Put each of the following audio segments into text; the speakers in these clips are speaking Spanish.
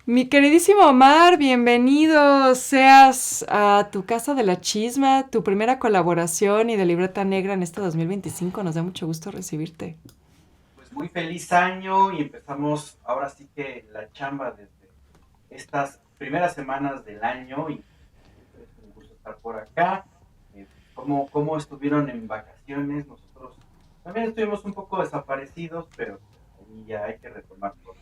Mi queridísimo Omar, bienvenido seas a tu Casa de la Chisma, tu primera colaboración y de Libreta Negra en este 2025. Nos da mucho gusto recibirte. Pues muy feliz año y empezamos ahora sí que la chamba desde estas primeras semanas del año y siempre es un gusto estar por acá. ¿Cómo estuvieron en vacaciones? Nosotros también estuvimos un poco desaparecidos, pero ahí ya hay que retomar todo.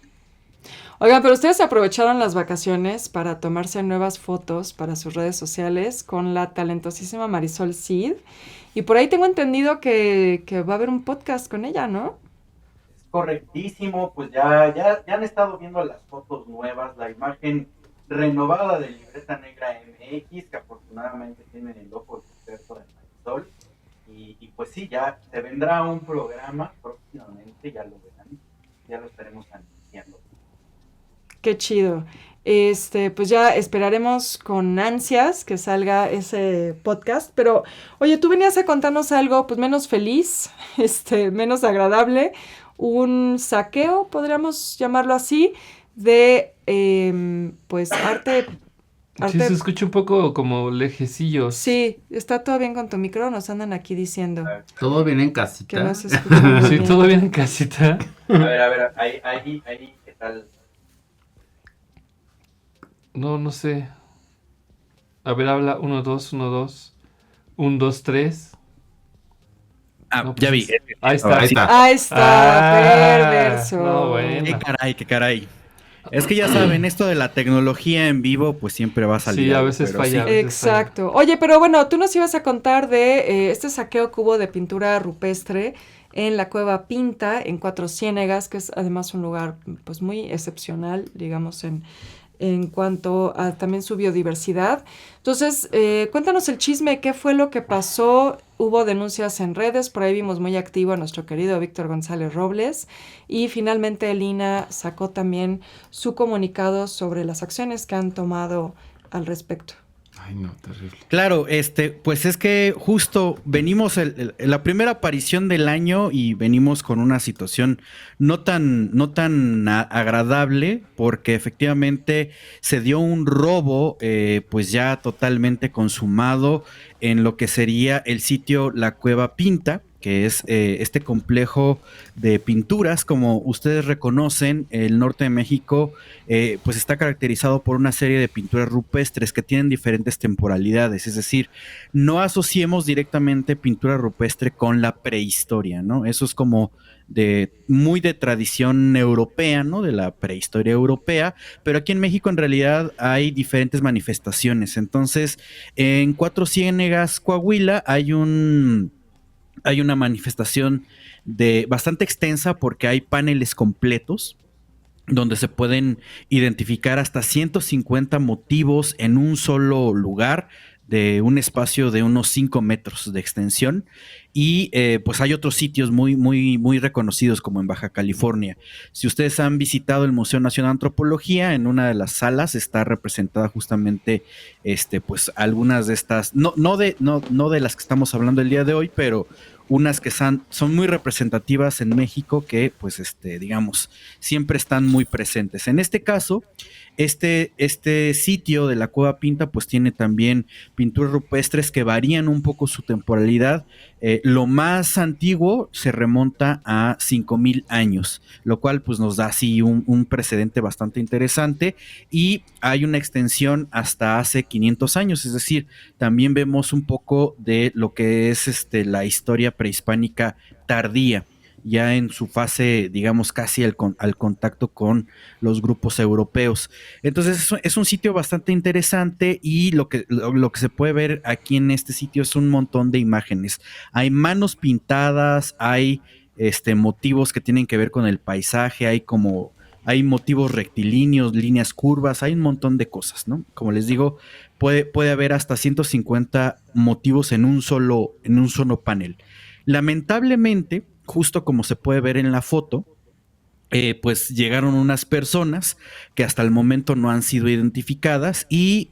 Oigan, pero ustedes aprovecharon las vacaciones para tomarse nuevas fotos para sus redes sociales con la talentosísima Marisol Cid. Y por ahí tengo entendido que va a haber un podcast con ella, ¿no? Es correctísimo, pues ya han estado viendo las fotos nuevas, la imagen renovada de Libreta Negra MX, que afortunadamente tiene el ojo experto de Marisol. Y pues sí, ya se vendrá un programa próximamente, ya lo verán, ya lo estaremos anunciando. Qué chido. Pues ya esperaremos con ansias que salga ese podcast. Pero, oye, tú venías a contarnos algo, pues menos feliz, menos agradable, un saqueo, podríamos llamarlo así, de, pues Sí, se arte. escucha un poco como lejecillos. Sí, está todo bien con tu micro, nos andan aquí diciendo ¿Todo bien en que no casita? se escucha muy Sí, bien. todo bien en casita. A ver, ahí, ¿qué tal? No, no sé. A ver, habla 1, 2, 1, 2. 1, 2, 3. Ah, No, ya pues vi. ahí Ahí está. está. Ahí está, perverso. No, Qué bueno. caray, qué caray. Es que ya saben, esto de la tecnología en vivo, pues siempre va a salir Sí, a algo, veces pero falla, sí. a veces falla. Exacto. Oye, pero bueno, tú nos ibas a contar de este saqueo que hubo de pintura rupestre en la Cueva Pinta, en Cuatro Ciénegas, que es además un lugar pues muy excepcional, digamos, en cuanto a también su biodiversidad. Entonces, cuéntanos el chisme, qué fue lo que pasó. Hubo denuncias en redes, por ahí vimos muy activo a nuestro querido Víctor González Robles y finalmente Lina sacó también su comunicado sobre las acciones que han tomado al respecto. Ay, no, terrible. Claro, pues es que justo venimos la primera aparición del año y venimos con una situación no tan agradable, porque efectivamente se dio un robo, pues ya totalmente consumado en lo que sería el sitio La Cueva Pinta, que es este complejo de pinturas. Como ustedes reconocen, el norte de México pues está caracterizado por una serie de pinturas rupestres que tienen diferentes temporalidades, es decir, no asociemos directamente pintura rupestre con la prehistoria, ¿no? Eso es como muy de tradición europea, ¿no? De la prehistoria europea, pero aquí en México en realidad hay diferentes manifestaciones. Entonces, en Cuatro Ciénegas, Coahuila, hay una manifestación bastante extensa porque hay paneles completos donde se pueden identificar hasta 150 motivos en un solo lugar de un espacio de unos 5 metros de extensión. Y pues hay otros sitios muy reconocidos como en Baja California. Si ustedes han visitado el Museo Nacional de Antropología, en una de las salas está representada justamente pues algunas de estas, no de las que estamos hablando el día de hoy, pero unas que son muy representativas en México que pues digamos siempre están muy presentes. En este caso, este sitio de la Cueva Pinta pues tiene también pinturas rupestres que varían un poco su temporalidad. Lo más antiguo se remonta a 5000 años, lo cual pues nos da así un precedente bastante interesante, y hay una extensión hasta hace 500 años, es decir, también vemos un poco de lo que es la historia prehispánica tardía, ya en su fase, digamos, casi al contacto con los grupos europeos. Entonces es un sitio bastante interesante, y lo que se puede ver aquí en este sitio es un montón de imágenes. Hay manos pintadas, hay motivos que tienen que ver con el paisaje, hay motivos rectilíneos, líneas curvas, hay un montón de cosas, ¿no? Como les digo, puede haber hasta 150 motivos en un solo panel. Lamentablemente, justo como se puede ver en la foto, pues llegaron unas personas que hasta el momento no han sido identificadas, y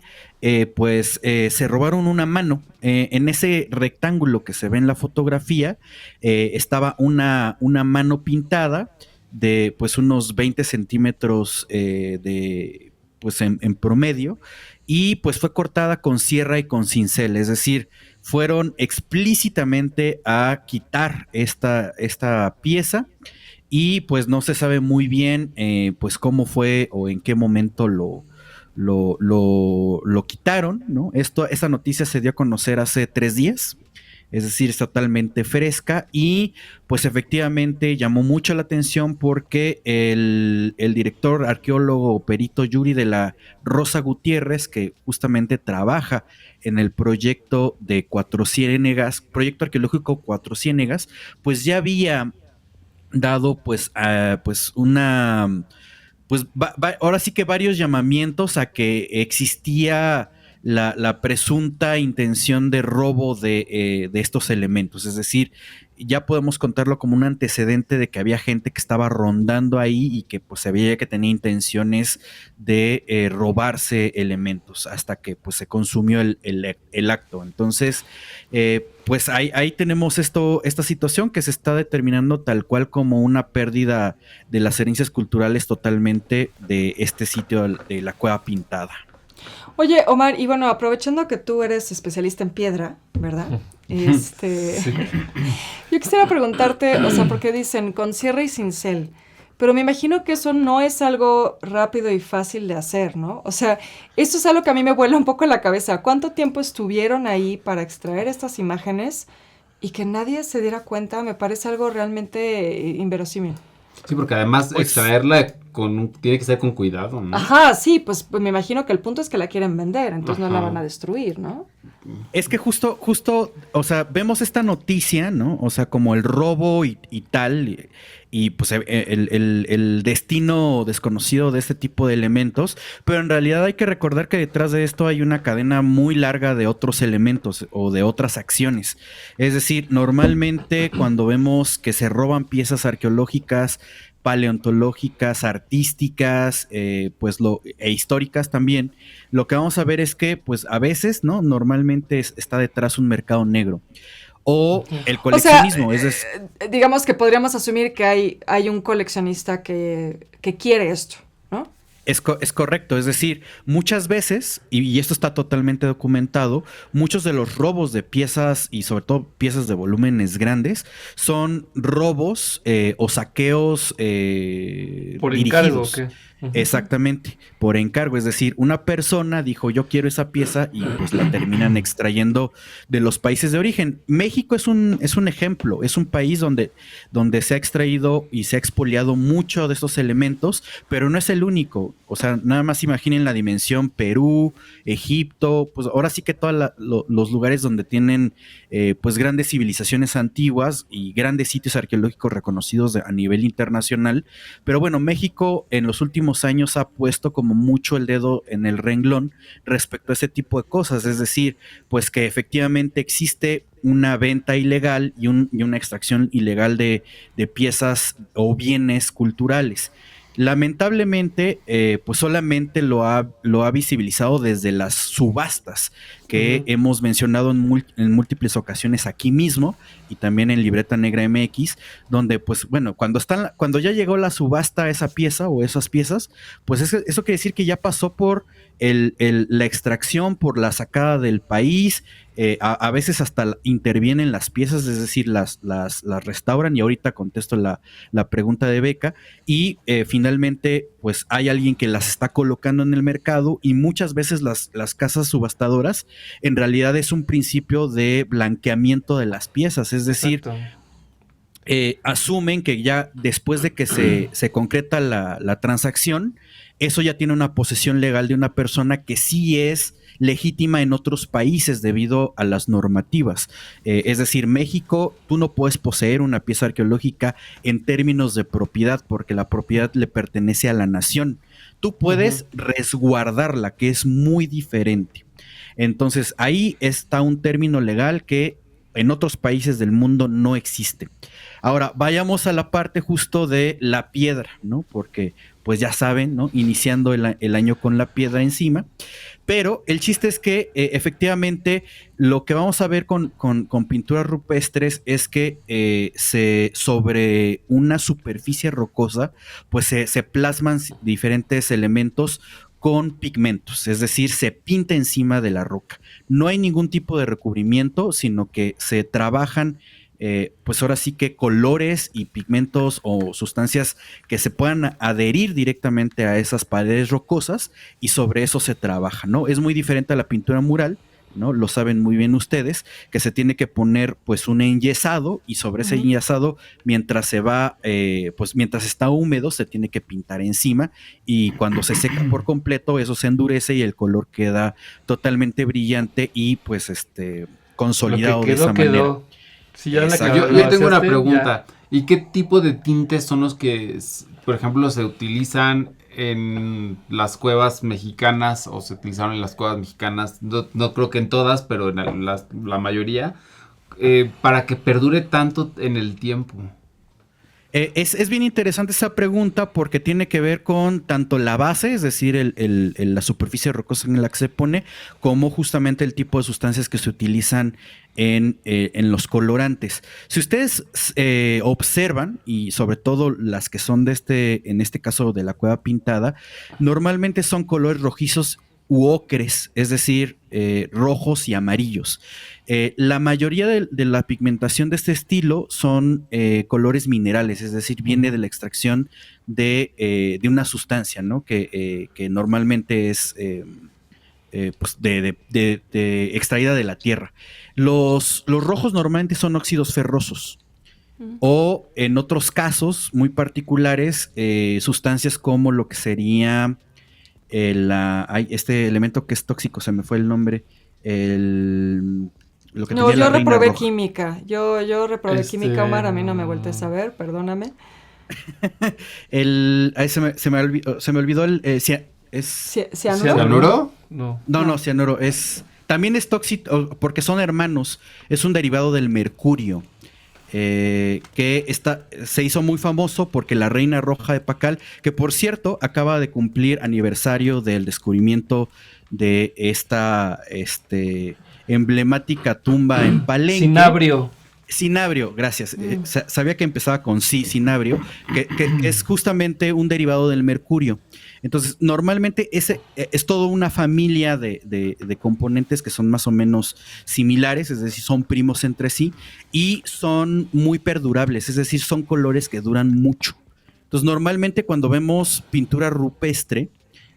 pues se robaron una mano. En ese rectángulo que se ve en la fotografía estaba una mano pintada de pues unos 20 centímetros pues en promedio, y pues fue cortada con sierra y con cincel, es decir, fueron explícitamente a quitar esta pieza y pues no se sabe muy bien pues cómo fue o en qué momento lo quitaron, ¿no? Esta noticia se dio a conocer hace 3 días, es decir, es totalmente fresca y pues efectivamente llamó mucho la atención porque el director arqueólogo perito Yuri de la Rosa Gutiérrez, que justamente trabaja en el proyecto de Cuatro Ciénegas, proyecto arqueológico Cuatro Ciénegas, pues ya había dado pues una pues ahora sí que varios llamamientos a que existía la presunta intención de robo de estos elementos. Es decir, ya podemos contarlo como un antecedente de que había gente que estaba rondando ahí y que pues se veía que tenía intenciones de robarse elementos hasta que pues se consumió el acto. Entonces, pues ahí tenemos esta situación que se está determinando tal cual como una pérdida de las herencias culturales totalmente de este sitio de la Cueva Pintada. Oye, Omar, y bueno, aprovechando que tú eres especialista en piedra, ¿verdad? Sí. Yo quisiera preguntarte, o sea, porque dicen con sierra y cincel, pero me imagino que eso no es algo rápido y fácil de hacer, ¿no? O sea, eso es algo que a mí me vuela un poco la cabeza. ¿Cuánto tiempo estuvieron ahí para extraer estas imágenes y que nadie se diera cuenta? Me parece algo realmente inverosímil. Sí, porque además Pues- extraerla tiene que ser con cuidado, ¿no? Ajá, sí, pues me imagino que el punto es que la quieren vender, entonces no la Ajá. van a destruir, ¿no? Es que justo, o sea, vemos esta noticia, ¿no? O sea, como el robo y tal, y pues el destino desconocido de este tipo de elementos, pero en realidad hay que recordar que detrás de esto hay una cadena muy larga de otros elementos o de otras acciones. Es decir, normalmente cuando vemos que se roban piezas arqueológicas, paleontológicas, artísticas, e históricas también, lo que vamos a ver es que, pues a veces, ¿no? Normalmente está detrás un mercado negro. O el coleccionismo, o sea, digamos que podríamos asumir que hay un coleccionista que quiere esto, ¿no? es correcto, es decir, muchas veces, y esto está totalmente documentado, muchos de los robos de piezas y sobre todo piezas de volúmenes grandes son robos o saqueos ¿Por encargo o dirigidos. qué? Ujú. Exactamente, por encargo, es decir, una persona dijo yo quiero esa pieza y pues la terminan extrayendo de los países de origen. México es un ejemplo, es un país donde se ha extraído y se ha expoliado mucho de estos elementos, pero no es el único. O sea, nada más imaginen la dimensión Perú, Egipto, pues ahora sí que todos los lugares donde tienen pues grandes civilizaciones antiguas y grandes sitios arqueológicos reconocidos a nivel internacional. Pero bueno, México en los últimos años ha puesto como mucho el dedo en el renglón respecto a ese tipo de cosas, es decir, pues que efectivamente existe una venta ilegal y una extracción ilegal de piezas o bienes culturales. Lamentablemente, pues solamente lo ha visibilizado desde las subastas que hemos mencionado en múltiples ocasiones aquí mismo y también en Libreta Negra MX, donde pues bueno, cuando ya llegó la subasta a esa pieza o esas piezas, pues eso quiere decir que ya pasó por la extracción, por la sacada del país, a veces hasta intervienen las piezas, es decir, las restauran, y ahorita contesto la pregunta de Beca, y finalmente pues hay alguien que las está colocando en el mercado, y muchas veces las casas subastadoras en realidad es un principio de blanqueamiento de las piezas, es decir, Exacto. asumen que ya después de que se concreta la transacción, eso ya tiene una posesión legal de una persona que sí es legítima en otros países debido a las normativas. Es decir, México, tú no puedes poseer una pieza arqueológica en términos de propiedad porque la propiedad le pertenece a la nación. Tú puedes resguardarla, que es muy diferente. Entonces, ahí está un término legal que en otros países del mundo no existe. Ahora, vayamos a la parte justo de la piedra, ¿no? Porque, pues ya saben, ¿no? Iniciando el año con la piedra encima. Pero el chiste es que efectivamente lo que vamos a ver con pinturas rupestres es que sobre una superficie rocosa, pues se plasman diferentes elementos con pigmentos, es decir, se pinta encima de la roca. No hay ningún tipo de recubrimiento, sino que se trabajan pues ahora sí que colores y pigmentos o sustancias que se puedan adherir directamente a esas paredes rocosas y sobre eso se trabaja, ¿no? Es muy diferente a la pintura mural, ¿no? Lo saben muy bien ustedes, que se tiene que poner pues un enyesado y sobre ese enyesado mientras se va, pues mientras está húmedo se tiene que pintar encima y cuando se seca por completo eso se endurece y el color queda totalmente brillante y pues consolidado Lo que de esa manera. quedó. Si ya Yo tengo una vaciaste, pregunta. ¿Y qué tipo de tintes son los que, por ejemplo, se utilizan en las cuevas mexicanas o se utilizaron en las cuevas mexicanas? No creo que en todas, pero en la mayoría, para que perdure tanto en el tiempo. Es bien interesante esa pregunta porque tiene que ver con tanto la base, es decir, la superficie rocosa en la que se pone, como justamente el tipo de sustancias que se utilizan en los colorantes. Si ustedes observan, y sobre todo las que son en este caso de la cueva pintada, normalmente son colores rojizos u ocres, es decir, rojos y amarillos. La mayoría de la pigmentación de este estilo son colores minerales, es decir, viene de la extracción de una sustancia, ¿no? Que normalmente es pues extraída de la tierra. Los rojos normalmente son óxidos ferrosos. O en otros casos muy particulares, sustancias como lo que sería este elemento que es tóxico, se me fue el nombre. Lo que No, tenía la yo reina reprobé roja. química. Yo reprobé química, Omar. A mí no me vueltes a ver, perdóname. Ahí se me olvidó es ¿Cianuro? ¿Cianuro? No. no, cianuro también es tóxico porque son hermanos, es un derivado del mercurio. Que se hizo muy famoso porque la reina roja de Pacal, que por cierto acaba de cumplir aniversario del descubrimiento de esta emblemática tumba en Palenque. Cinabrio, gracias. Sabía que empezaba con Cinabrio, que es justamente un derivado del mercurio. Entonces, normalmente es toda una familia de componentes que son más o menos similares, es decir, son primos entre sí y son muy perdurables, es decir, son colores que duran mucho. Entonces, normalmente cuando vemos pintura rupestre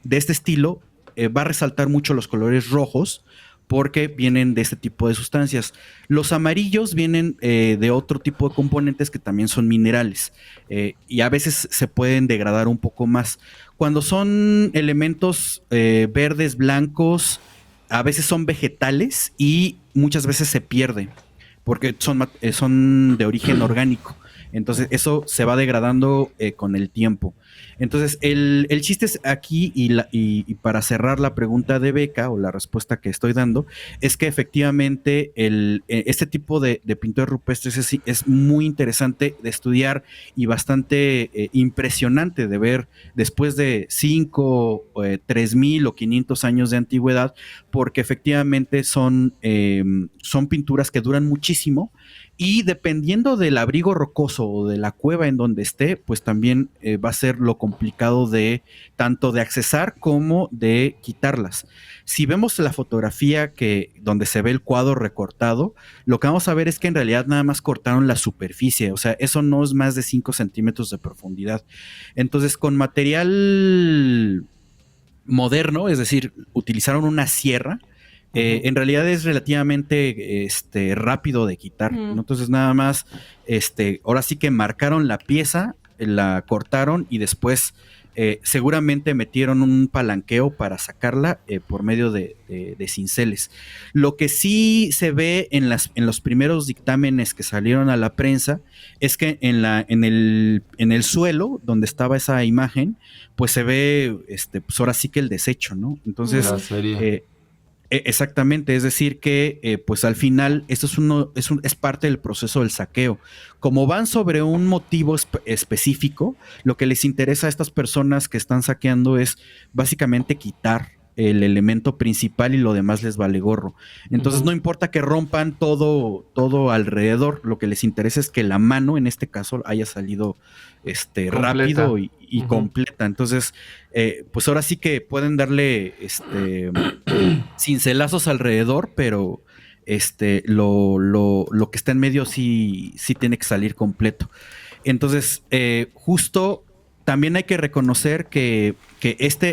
de este estilo, va a resaltar mucho los colores rojos, porque vienen de este tipo de sustancias. Los amarillos vienen de otro tipo de componentes que también son minerales y a veces se pueden degradar un poco más. Cuando son elementos verdes, blancos, a veces son vegetales y muchas veces se pierden porque son de origen orgánico. Entonces eso se va degradando con el tiempo. Entonces el chiste es aquí y para cerrar la pregunta de Beca o la respuesta que estoy dando es que efectivamente este tipo de pinturas rupestres es muy interesante de estudiar y bastante impresionante de ver después de 5, 3,000 o 500 años de antigüedad, porque efectivamente son pinturas que duran muchísimo. Y dependiendo del abrigo rocoso o de la cueva en donde esté, pues también va a ser lo complicado tanto de accesar como de quitarlas. Si vemos la fotografía donde se ve el cuadro recortado, lo que vamos a ver es que en realidad nada más cortaron la superficie, o sea, eso no es más de 5 centímetros de profundidad. Entonces, con material moderno, es decir, utilizaron una sierra. En realidad es relativamente rápido de quitar, ¿no? Entonces nada más, ahora sí que marcaron la pieza, la cortaron y después seguramente metieron un palanqueo para sacarla por medio de cinceles. Lo que sí se ve en los primeros dictámenes que salieron a la prensa es que en el suelo donde estaba esa imagen, pues se ve, pues ahora sí que el desecho, ¿no? Entonces, exactamente, es decir que pues al final esto es parte del proceso del saqueo. Como van sobre un motivo específico, lo que les interesa a estas personas que están saqueando es básicamente quitar el elemento principal y lo demás les vale gorro. Entonces no importa que rompan todo alrededor, lo que les interesa es que la mano en este caso haya salido rápido y completa. Entonces, pues ahora sí que pueden darle cincelazos alrededor, pero lo que está en medio sí tiene que salir completo. Entonces, justo también hay que reconocer que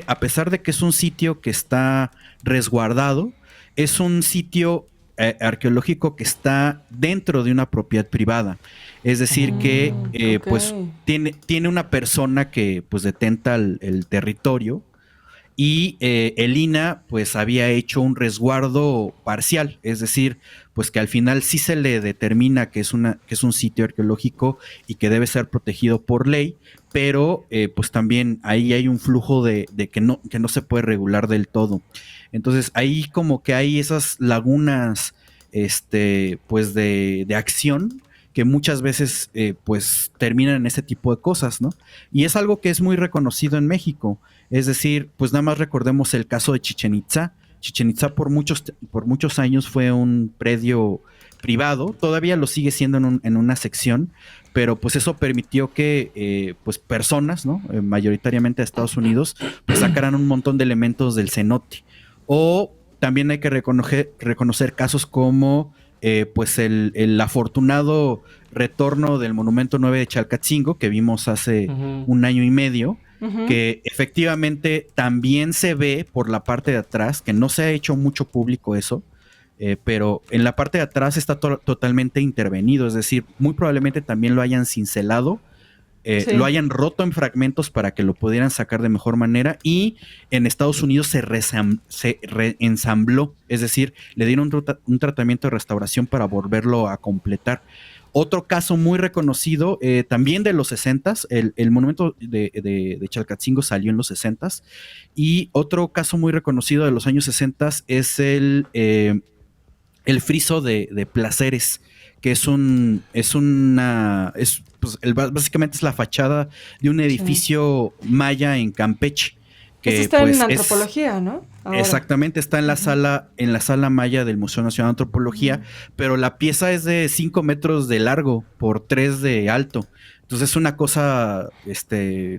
a pesar de que es un sitio que está resguardado, es un sitio arqueológico que está dentro de una propiedad privada. Es decir, que pues tiene una persona que pues detenta el territorio, y el INAH pues había hecho un resguardo parcial, es decir, pues que al final sí se le determina que es un sitio arqueológico y que debe ser protegido por ley, pero pues también ahí hay un flujo de que no se puede regular del todo. Entonces ahí como que hay esas lagunas pues de acción que muchas veces pues terminan en ese tipo de cosas, ¿no? Y es algo que es muy reconocido en México. Es decir, pues nada más recordemos el caso de Chichén Itzá. Chichén Itzá por muchos años fue un predio privado, todavía lo sigue siendo en una sección, pero pues eso permitió que pues personas, ¿no? Mayoritariamente de Estados Unidos, pues sacaran un montón de elementos del cenote. O también hay que reconocer casos como pues el afortunado retorno del Monumento 9 de Chalcatzingo, que vimos hace un año y medio, que efectivamente también se ve por la parte de atrás, que no se ha hecho mucho público eso, pero en la parte de atrás está totalmente intervenido, es decir, muy probablemente también lo hayan cincelado, lo hayan roto en fragmentos para que lo pudieran sacar de mejor manera, y en Estados Unidos se reensambló, es decir, le dieron un tratamiento de restauración para volverlo a completar. Otro caso muy reconocido, también de los 60s, el monumento de Chalcatzingo salió en los 60s, y otro caso muy reconocido de los años 60s es el friso de Placeres, que básicamente es la fachada de un edificio maya en Campeche. Que está pues, en antropología, ¿no? Ahora. Exactamente, está en la sala maya del Museo Nacional de Antropología, pero la pieza es de 5 metros de largo por 3 de alto. Entonces es una cosa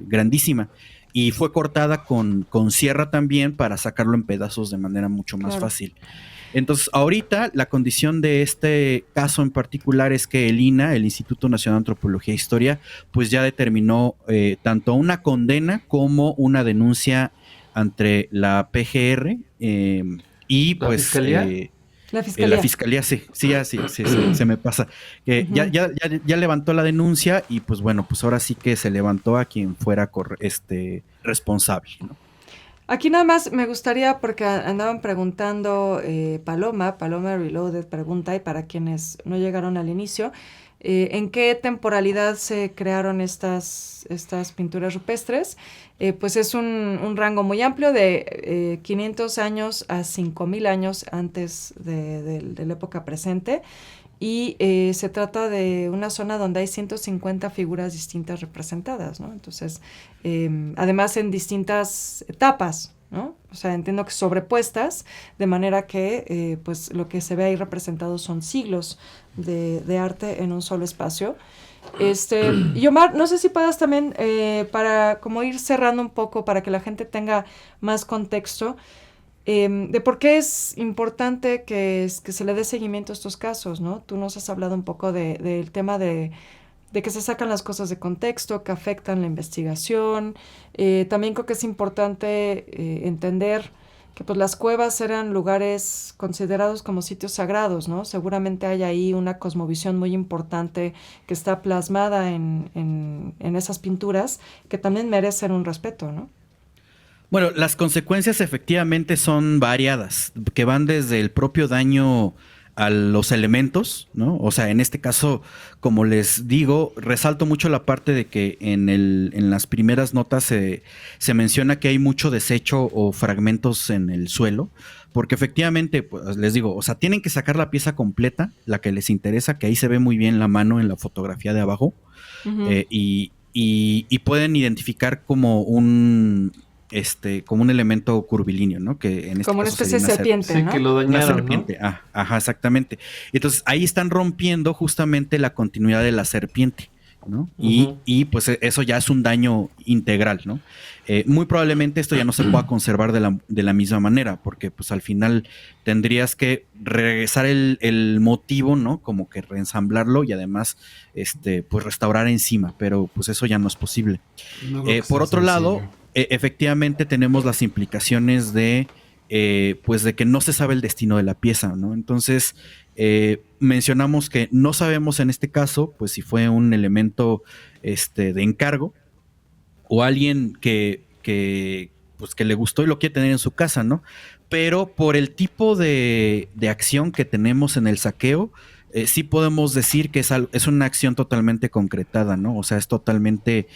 grandísima. Y fue cortada con sierra también para sacarlo en pedazos de manera mucho más fácil. Entonces, ahorita la condición de este caso en particular es que el INAH, el Instituto Nacional de Antropología e Historia, pues ya determinó tanto una condena como una denuncia ante la PGR y ¿La pues... fiscalía? La fiscalía, sí, se me pasa. Ya levantó la denuncia y pues bueno, pues ahora sí que se levantó a quien fuera responsable, ¿no? Aquí nada más me gustaría, porque andaban preguntando, Paloma Reloaded pregunta, y para quienes no llegaron al inicio, ¿en qué temporalidad se crearon estas pinturas rupestres? Pues es un rango muy amplio de 500 años a 5000 años antes de la época presente. Y se trata de una zona donde hay 150 figuras distintas representadas, ¿no? Entonces, además en distintas etapas, ¿no? O sea, entiendo que sobrepuestas, de manera que pues lo que se ve ahí representado son siglos de arte en un solo espacio. Y Omar, no sé si puedas también, para como ir cerrando un poco, para que la gente tenga más contexto, de por qué es importante que se le dé seguimiento a estos casos, ¿no? Tú nos has hablado un poco del tema de que se sacan las cosas de contexto, que afectan la investigación. También creo que es importante entender que pues las cuevas eran lugares considerados como sitios sagrados, ¿no? Seguramente hay ahí una cosmovisión muy importante que está plasmada en esas pinturas, que también merecen un respeto, ¿no? Bueno, las consecuencias efectivamente son variadas, que van desde el propio daño a los elementos, ¿no? O sea, en este caso, como les digo, resalto mucho la parte de que en las primeras notas se menciona que hay mucho desecho o fragmentos en el suelo, porque efectivamente, pues les digo, o sea, tienen que sacar la pieza completa, la que les interesa, que ahí se ve muy bien la mano en la fotografía de abajo, y pueden identificar como como un elemento curvilíneo, ¿no? Que en este Como una caso especie de sería serpiente, Sí, ¿no? que lo una dañaron, serpiente. Ajá, exactamente. Entonces ahí están rompiendo justamente la continuidad de la serpiente, ¿no? Ujú. Y pues eso ya es un daño integral, ¿no? Muy probablemente esto ya no se pueda conservar de la misma manera, porque pues al final tendrías que regresar el motivo, ¿no? Como que reensamblarlo y además, pues restaurar encima, pero pues eso ya no es posible. No creo que Por sea otro lado, sencillo. efectivamente tenemos las implicaciones pues de que no se sabe el destino de la pieza, ¿no? Entonces, mencionamos que no sabemos en este caso, pues si fue un elemento de encargo o alguien pues que le gustó y lo quiere tener en su casa, ¿no? Pero por el tipo de acción que tenemos en el saqueo, sí podemos decir que es una acción totalmente concretada, ¿no? O sea, es totalmente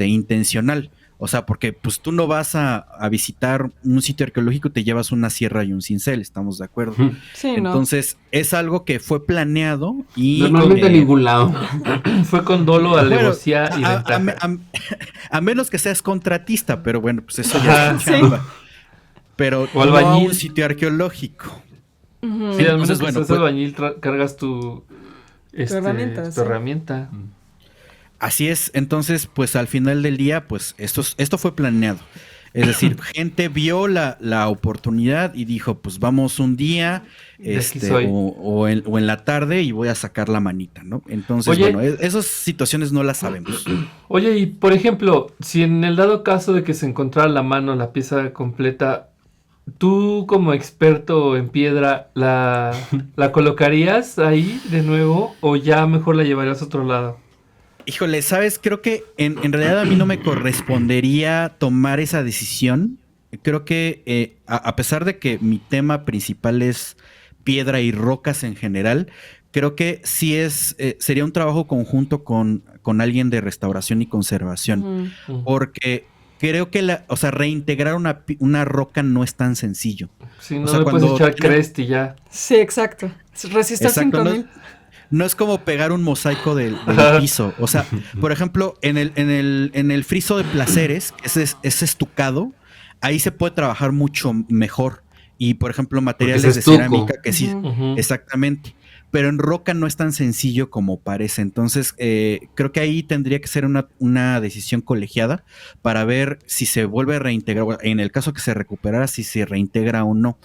intencional. O sea, porque pues tú no vas a visitar un sitio arqueológico y te llevas una sierra y un cincel, estamos de acuerdo. Sí, ¿no? Entonces, es algo que fue planeado y... Normalmente en ningún lado. Fue con dolo, bueno, alevosía y ventaja. a menos que seas contratista, pero bueno, pues eso Ajá. ya es tu chamba. Pero O no a albañil. un sitio arqueológico. Ujú. Sí, al menos Entonces, que bueno, seas albañil, cargas tu herramienta, tu sí. herramienta. Así es. Entonces, pues al final del día, pues esto fue planeado. Es decir, gente vio la oportunidad y dijo, pues vamos un día De aquí soy. o en la tarde y voy a sacar la manita, ¿no? Entonces, Oye. bueno, esas situaciones no las sabemos. Oye, y por ejemplo, si en el dado caso de que se encontrara la mano, la pieza completa, tú como experto en piedra, ¿la colocarías ahí de nuevo o ya mejor la llevarías a otro lado? Híjole, ¿sabes? Creo que en realidad a mí no me correspondería tomar esa decisión. Creo que a pesar de que mi tema principal es piedra y rocas en general, creo que sí sería un trabajo conjunto con alguien de restauración y conservación. Ujú. Porque creo que o sea, reintegrar una roca no es tan sencillo. Si O no sea, le puedes cuando echar tiene- crest y ya. Sí, exacto. Resistor Exacto, 5000. no es como pegar un mosaico del Ajá. piso. O sea, por ejemplo, en el friso de placeres, es estucado, ahí se puede trabajar mucho mejor. Y, por ejemplo, materiales es de estuco. cerámica que sí, Ujú. Ujú. exactamente. Pero en roca no es tan sencillo como parece. Entonces, creo que ahí tendría que ser una decisión colegiada para ver si se vuelve a reintegrar, o en el caso que se recuperara, si se reintegra o no.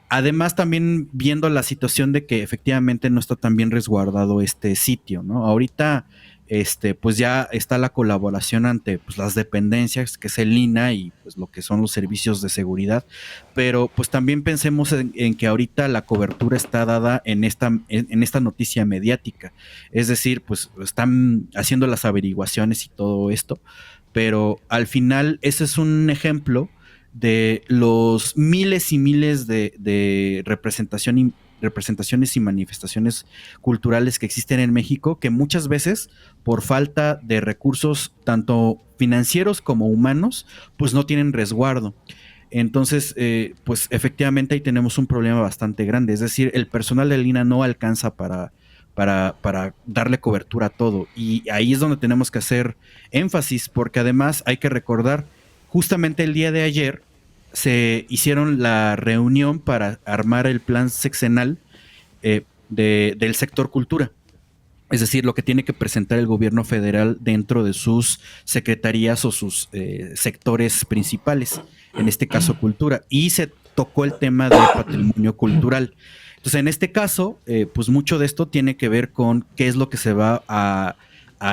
Además, también viendo la situación de que efectivamente no está tan bien resguardado este sitio, ¿no? Ahorita, pues ya está la colaboración ante pues, las dependencias, que es el INAH y pues lo que son los servicios de seguridad, pero pues también pensemos en que ahorita la cobertura está dada en esta noticia mediática. Es decir, pues están haciendo las averiguaciones y todo esto, pero al final ese es un ejemplo de los miles y miles de representaciones y manifestaciones culturales que existen en México, que muchas veces, por falta de recursos tanto financieros como humanos, pues no tienen resguardo. Entonces, pues efectivamente ahí tenemos un problema bastante grande. Es decir, el personal de Lina no alcanza para darle cobertura a todo. Y ahí es donde tenemos que hacer énfasis, porque además hay que recordar, justamente el día de ayer se hicieron la reunión para armar el plan sexenal del sector cultura. Es decir, lo que tiene que presentar el gobierno federal dentro de sus secretarías o sus sectores principales, en este caso cultura. Y se tocó el tema del patrimonio cultural. Entonces, en este caso, pues mucho de esto tiene que ver con qué es lo que se va a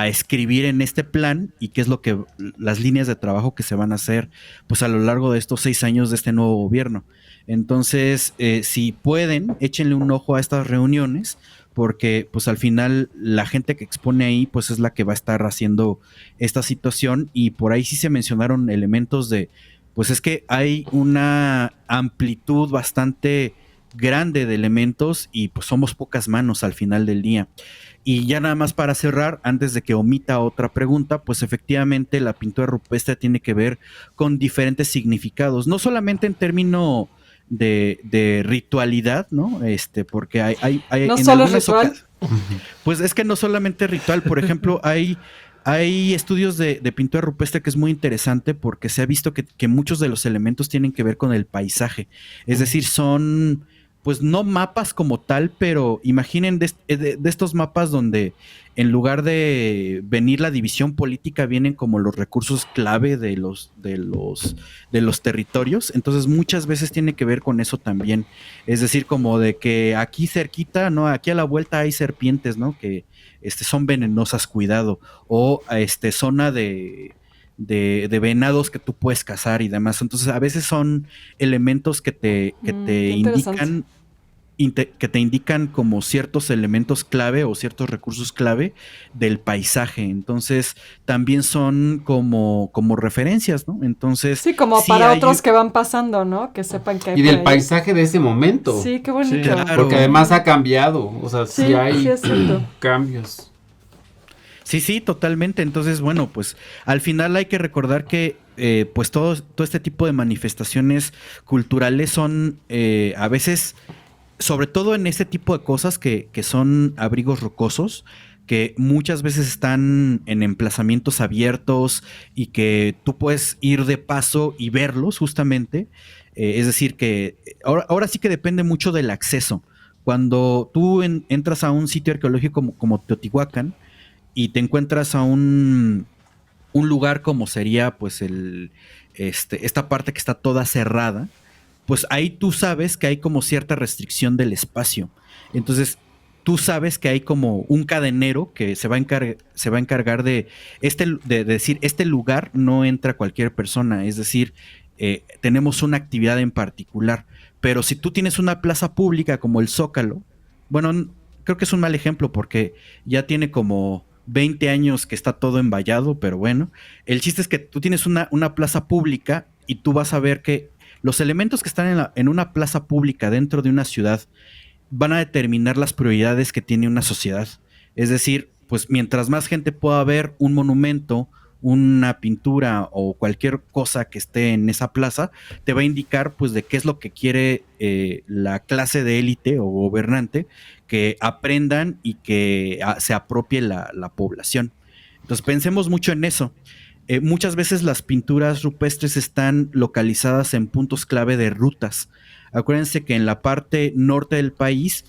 escribir en este plan y qué es lo que las líneas de trabajo que se van a hacer pues a lo largo de estos 6 años de este nuevo gobierno. Entonces, si pueden, échenle un ojo a estas reuniones, porque pues al final la gente que expone ahí pues es la que va a estar haciendo esta situación, y por ahí sí se mencionaron elementos pues es que hay una amplitud bastante grande de elementos y pues somos pocas manos al final del día. Y ya nada más para cerrar, antes de que omita otra pregunta, pues efectivamente la pintura rupestre tiene que ver con diferentes significados, no solamente en términos de ritualidad, ¿no? Porque hay No en solo es algunas ritual. pues es que no solamente ritual, por ejemplo, hay Hay estudios de pintura rupestre que es muy interesante porque se ha visto que muchos de los elementos tienen que ver con el paisaje. Es decir, son, pues no mapas como tal, pero imaginen de estos mapas donde en lugar de venir la división política, vienen como los recursos clave de los territorios. Entonces muchas veces tiene que ver con eso también. Es decir, como de que aquí cerquita, ¿no? Aquí a la vuelta hay serpientes, ¿no? Que son venenosas, cuidado. O zona de venados que tú puedes cazar y demás. Entonces a veces son elementos que te indican como ciertos elementos clave o ciertos recursos clave del paisaje. Entonces también son como referencias, ¿no? Entonces sí, como sí para otros que van pasando, ¿no? Que sepan que hay y por del ahí. paisaje de ese momento. Sí, qué bonito. Sí, claro. Porque además ha cambiado, o sea, sí hay sí es cierto. cambios. Sí, totalmente. Entonces, bueno, pues al final hay que recordar que pues todo este tipo de manifestaciones culturales son a veces, sobre todo en este tipo de cosas que son abrigos rocosos, que muchas veces están en emplazamientos abiertos y que tú puedes ir de paso y verlos justamente. Es decir, que ahora sí que depende mucho del acceso. Cuando tú entras a un sitio arqueológico como Teotihuacán, y te encuentras a un lugar como sería pues esta parte que está toda cerrada, pues ahí tú sabes que hay como cierta restricción del espacio. Entonces tú sabes que hay como un cadenero que se va a encargar de decir, este lugar no entra cualquier persona, es decir, tenemos una actividad en particular. Pero si tú tienes una plaza pública como el Zócalo, bueno, creo que es un mal ejemplo porque ya tiene como 20 años que está todo envallado, pero bueno, el chiste es que tú tienes una plaza pública y tú vas a ver que los elementos que están en una plaza pública dentro de una ciudad van a determinar las prioridades que tiene una sociedad. Es decir, pues mientras más gente pueda ver un monumento, una pintura o cualquier cosa que esté en esa plaza, te va a indicar pues de qué es lo que quiere la clase de élite o gobernante que aprendan y que se apropie la población. Entonces pensemos mucho en eso. Muchas veces las pinturas rupestres están localizadas en puntos clave de rutas. Acuérdense que en la parte norte del país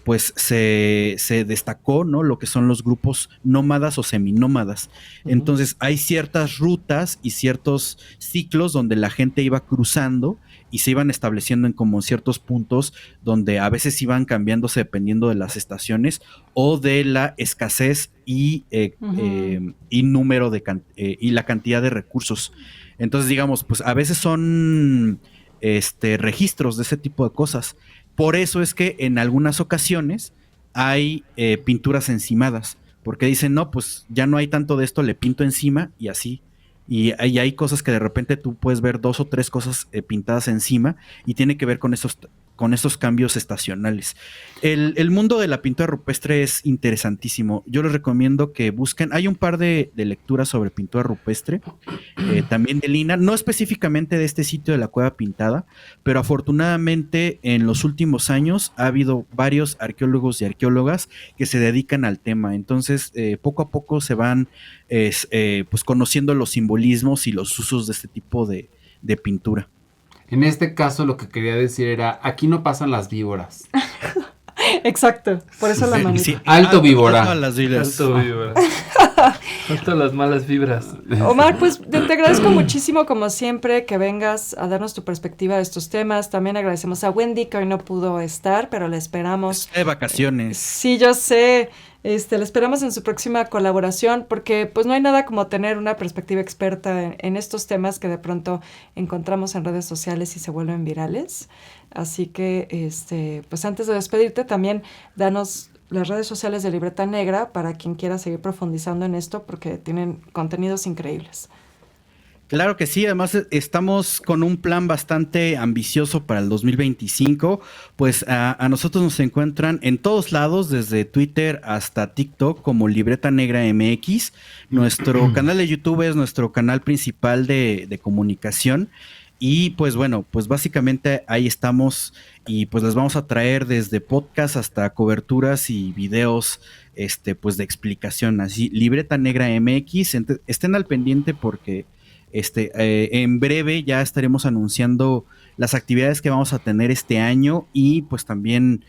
pues se destacó, ¿no?, lo que son los grupos nómadas o seminómadas. Entonces hay ciertas rutas y ciertos ciclos donde la gente iba cruzando y se iban estableciendo en como ciertos puntos donde a veces iban cambiándose dependiendo de las estaciones o de la escasez y número y la cantidad de recursos. Entonces, digamos, pues a veces son registros de ese tipo de cosas. Por eso es que en algunas ocasiones hay pinturas encimadas, porque dicen, no, pues ya no hay tanto de esto, le pinto encima y así. Y hay cosas que de repente tú puedes ver 2 o 3 cosas pintadas encima y tiene que ver con esos cambios estacionales. El mundo de la pintura rupestre es interesantísimo. Yo les recomiendo que busquen. Hay un par de lecturas sobre pintura rupestre, también de Lina, no específicamente de este sitio de la Cueva Pintada, pero afortunadamente en los últimos años ha habido varios arqueólogos y arqueólogas que se dedican al tema. Entonces, poco a poco se van pues conociendo los simbolismos y los usos de este tipo de pintura. En este caso lo que quería decir era, aquí no pasan las víboras. Exacto, por eso la manita. Sí, alto víbora. Alto a las víboras. Alto vibras. Alto las malas vibras. Omar, pues te agradezco muchísimo como siempre que vengas a darnos tu perspectiva de estos temas. También agradecemos a Wendy que hoy no pudo estar, pero la esperamos. De vacaciones. Sí, yo sé. La esperamos en su próxima colaboración porque pues no hay nada como tener una perspectiva experta en estos temas que de pronto encontramos en redes sociales y se vuelven virales. Así que, pues antes de despedirte también danos las redes sociales de Libreta Negra para quien quiera seguir profundizando en esto porque tienen contenidos increíbles. Claro que sí, además estamos con un plan bastante ambicioso para el 2025, pues a nosotros nos encuentran en todos lados, desde Twitter hasta TikTok como Libreta Negra MX. Nuestro canal de YouTube es nuestro canal principal de comunicación. Y pues bueno, pues básicamente ahí estamos y pues les vamos a traer desde podcast hasta coberturas y videos pues de explicación, así Libreta Negra MX, estén al pendiente porque en breve ya estaremos anunciando las actividades que vamos a tener este año y pues también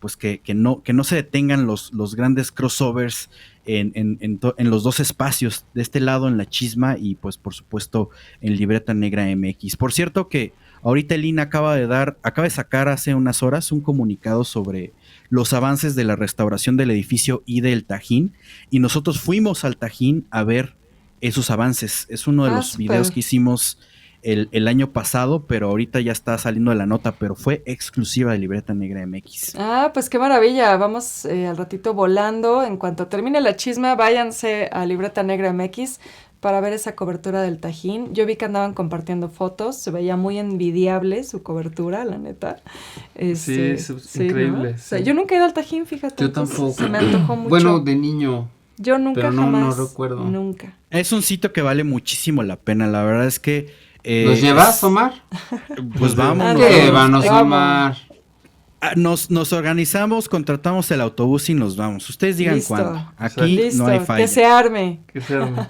pues que no se detengan los grandes crossovers en los dos espacios, de este lado en La Chisma y pues por supuesto en Libreta Negra MX. Por cierto que ahorita el INA acaba de sacar hace unas horas un comunicado sobre los avances de la restauración del edificio y del Tajín, y nosotros fuimos al Tajín a ver esos avances. Es uno de los Súper. videos que hicimos el año pasado, pero ahorita ya está saliendo de la nota, pero fue exclusiva de Libreta Negra MX. Ah, pues qué maravilla. Vamos al ratito volando. En cuanto termine La Chisma, váyanse a Libreta Negra MX para ver esa cobertura del Tajín. Yo vi que andaban compartiendo fotos. Se veía muy envidiable su cobertura, la neta. Sí, es increíble. ¿no? O sea, Sí. yo nunca he ido al Tajín, fíjate. Yo entonces tampoco. Se me antojó mucho. Bueno, de niño. Yo nunca pero no jamás. recuerdo. Nunca. Es un sitio que vale muchísimo la pena. La verdad es que ¿Nos llevas, Omar? Pues vamos. Ah, Llévanos, vamos. Omar. Nos organizamos, contratamos el autobús y nos vamos. Ustedes digan Listo. cuándo. Aquí Listo, no hay falla. que se arme. Que se arme.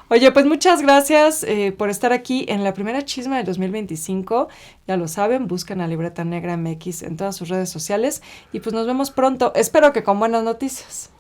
Oye, pues muchas gracias por estar aquí en la primera chisma del 2025. Ya lo saben, buscan a Libreta Negra MX en todas sus redes sociales y pues nos vemos pronto. Espero que con buenas noticias.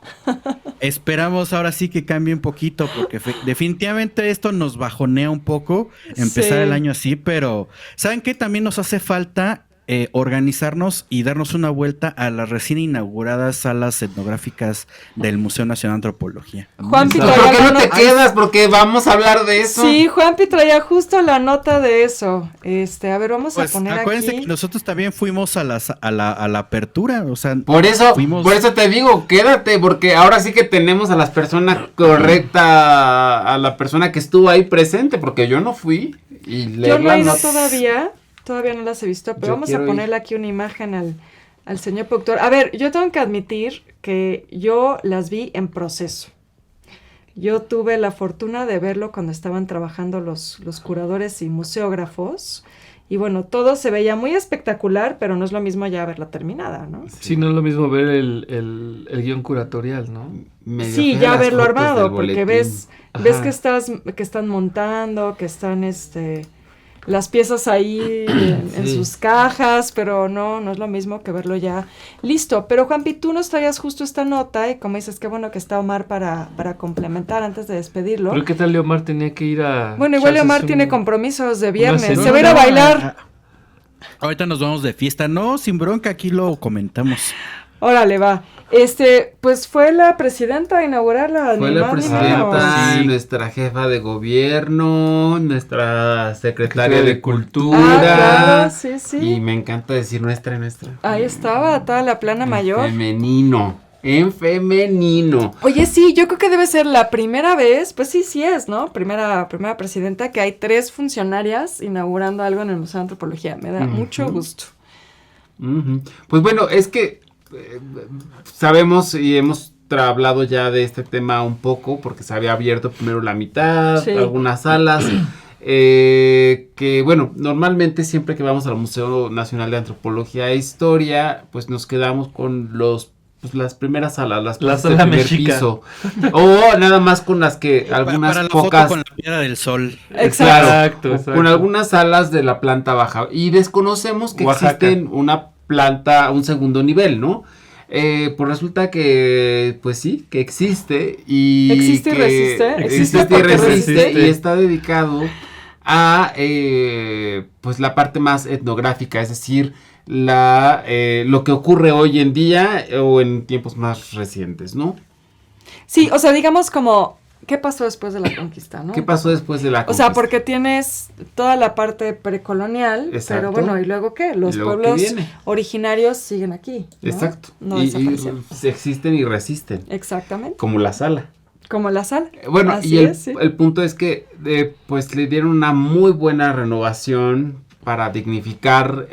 Esperamos ahora sí que cambie un poquito, porque definitivamente esto nos bajonea un poco empezar Sí. el año así, pero ¿saben qué? También nos hace falta organizarnos y darnos una vuelta a las recién inauguradas salas etnográficas del Museo Nacional de Antropología. Juanpi ¿Por traía ¿Por qué la no te nota- quedas? Porque vamos a hablar de eso. Sí, Juanpi traía justo la nota de eso. A ver, vamos Pues a poner acuérdense aquí. que nosotros también fuimos a la apertura, o sea, Por eso te digo, quédate, porque ahora sí que tenemos a las personas correcta, a la persona que estuvo ahí presente, porque yo no fui y Yo leer no he las ido notas. todavía no las he visto, pero Yo vamos a quiero ir. ponerle aquí una imagen al señor productor. A ver, yo tengo que admitir que yo las vi en proceso. Yo tuve la fortuna de verlo cuando estaban trabajando los curadores y museógrafos. Y bueno, todo se veía muy espectacular, pero no es lo mismo ya verla terminada, ¿no? Sí, no es lo mismo ver el guión curatorial, ¿no? Medio Sí, feas ya las verlo fotos armado, del porque boletín. ves Ajá. que están montando, que están las piezas ahí en Sí. sus cajas, pero no es lo mismo que verlo ya listo. Pero Juanpi, tú nos traías justo esta nota y como dices, qué bueno que está Omar para complementar antes de despedirlo. Pero ¿qué tal Leomar tenía que ir a... Bueno, igual echarse Omar su- tiene compromisos de viernes, cena. se va a ir a bailar. Ahorita nos vamos de fiesta, no, sin bronca, aquí lo comentamos. Órale, va. Pues fue la presidenta a inaugurarla. Fue ni la más ni presidenta, menos. Sí. nuestra jefa de gobierno, nuestra secretaria Secretaria de de cultura. Ah, claro, sí, sí. Y me encanta decir nuestra. Ahí estaba, toda la plana mayor. En femenino. Oye, sí, yo creo que debe ser la primera vez, pues sí es, ¿no? Primera presidenta que hay 3 funcionarias inaugurando algo en el Museo de Antropología. Me da Ujú. mucho gusto. Ujú. Pues bueno, es que sabemos y hemos hablado ya de este tema un poco porque se había abierto primero la mitad, Sí. algunas salas. Que bueno, normalmente siempre que vamos al Museo Nacional de Antropología e Historia, pues nos quedamos con las primeras salas, las La plazas sala de primer mexica. piso. O nada más con las que algunas para la pocas. foto con la piedra del sol. Exacto. Claro, con algunas salas de la planta baja. Y desconocemos que Oaxaca. existen una planta, un segundo nivel, ¿no? Pues resulta que, pues sí, que existe y Existe y que resiste. existe y porque resiste y está dedicado a, pues la parte más etnográfica, es decir, lo que ocurre hoy en día o en tiempos más recientes, ¿no? Sí, o sea, digamos como, ¿qué pasó después de la conquista, no? ¿Qué pasó después de la O sea, conquista? porque tienes toda la parte precolonial, Exacto. pero bueno, ¿y luego qué? Los ¿Y luego qué pueblos viene? originarios siguen aquí, ¿no? Exacto. No y desaparecieron. existen y resisten, Exactamente, como la sala. como la sal. Bueno, Así y es, sí. el punto es que pues le dieron una muy buena renovación para dignificar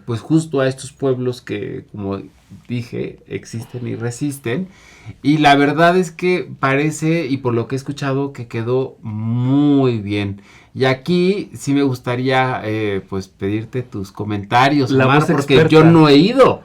pues justo a estos pueblos que, como dije, existen y resisten. Y la verdad es que parece, y por lo que he escuchado, que quedó muy bien. Y aquí sí me gustaría pues pedirte tus comentarios, La Omar, voz porque experta. yo no he ido.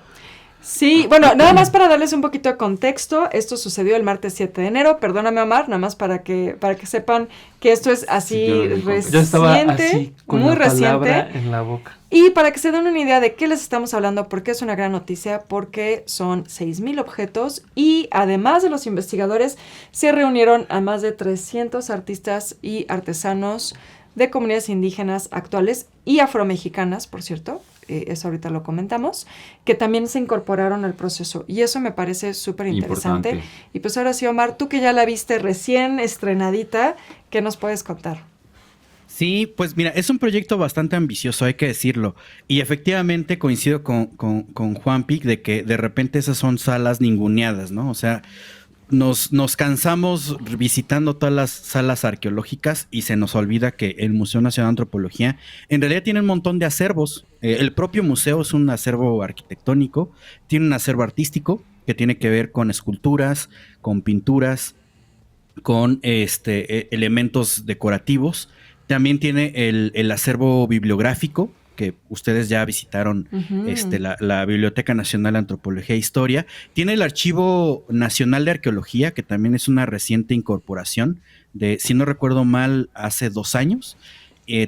Sí, bueno, nada más para darles un poquito de contexto, esto sucedió el martes 7 de enero, perdóname Omar, nada más para que sepan que esto es así Sí, yo no lo encontré. reciente, Yo estaba así con muy la palabra reciente, en la boca. y para que se den una idea de qué les estamos hablando, porque es una gran noticia, porque son 6,000 objetos y además de los investigadores se reunieron a más de 300 artistas y artesanos de comunidades indígenas actuales y afromexicanas, por cierto, eso ahorita lo comentamos, que también se incorporaron al proceso. Y eso me parece súper interesante. Importante. Y pues ahora sí, Omar, tú que ya la viste recién estrenadita, ¿qué nos puedes contar? Sí, pues mira, es un proyecto bastante ambicioso, hay que decirlo. Y efectivamente coincido con Juan Pic de que de repente esas son salas ninguneadas, ¿no? O sea, nos cansamos visitando todas las salas arqueológicas y se nos olvida que el Museo Nacional de Antropología en realidad tiene un montón de acervos. El propio museo es un acervo arquitectónico, tiene un acervo artístico que tiene que ver con esculturas, con pinturas, con elementos decorativos. También tiene el acervo bibliográfico, que ustedes ya visitaron, la Biblioteca Nacional de Antropología e Historia. Tiene el Archivo Nacional de Arqueología, que también es una reciente incorporación de, si no recuerdo mal, hace 2 años.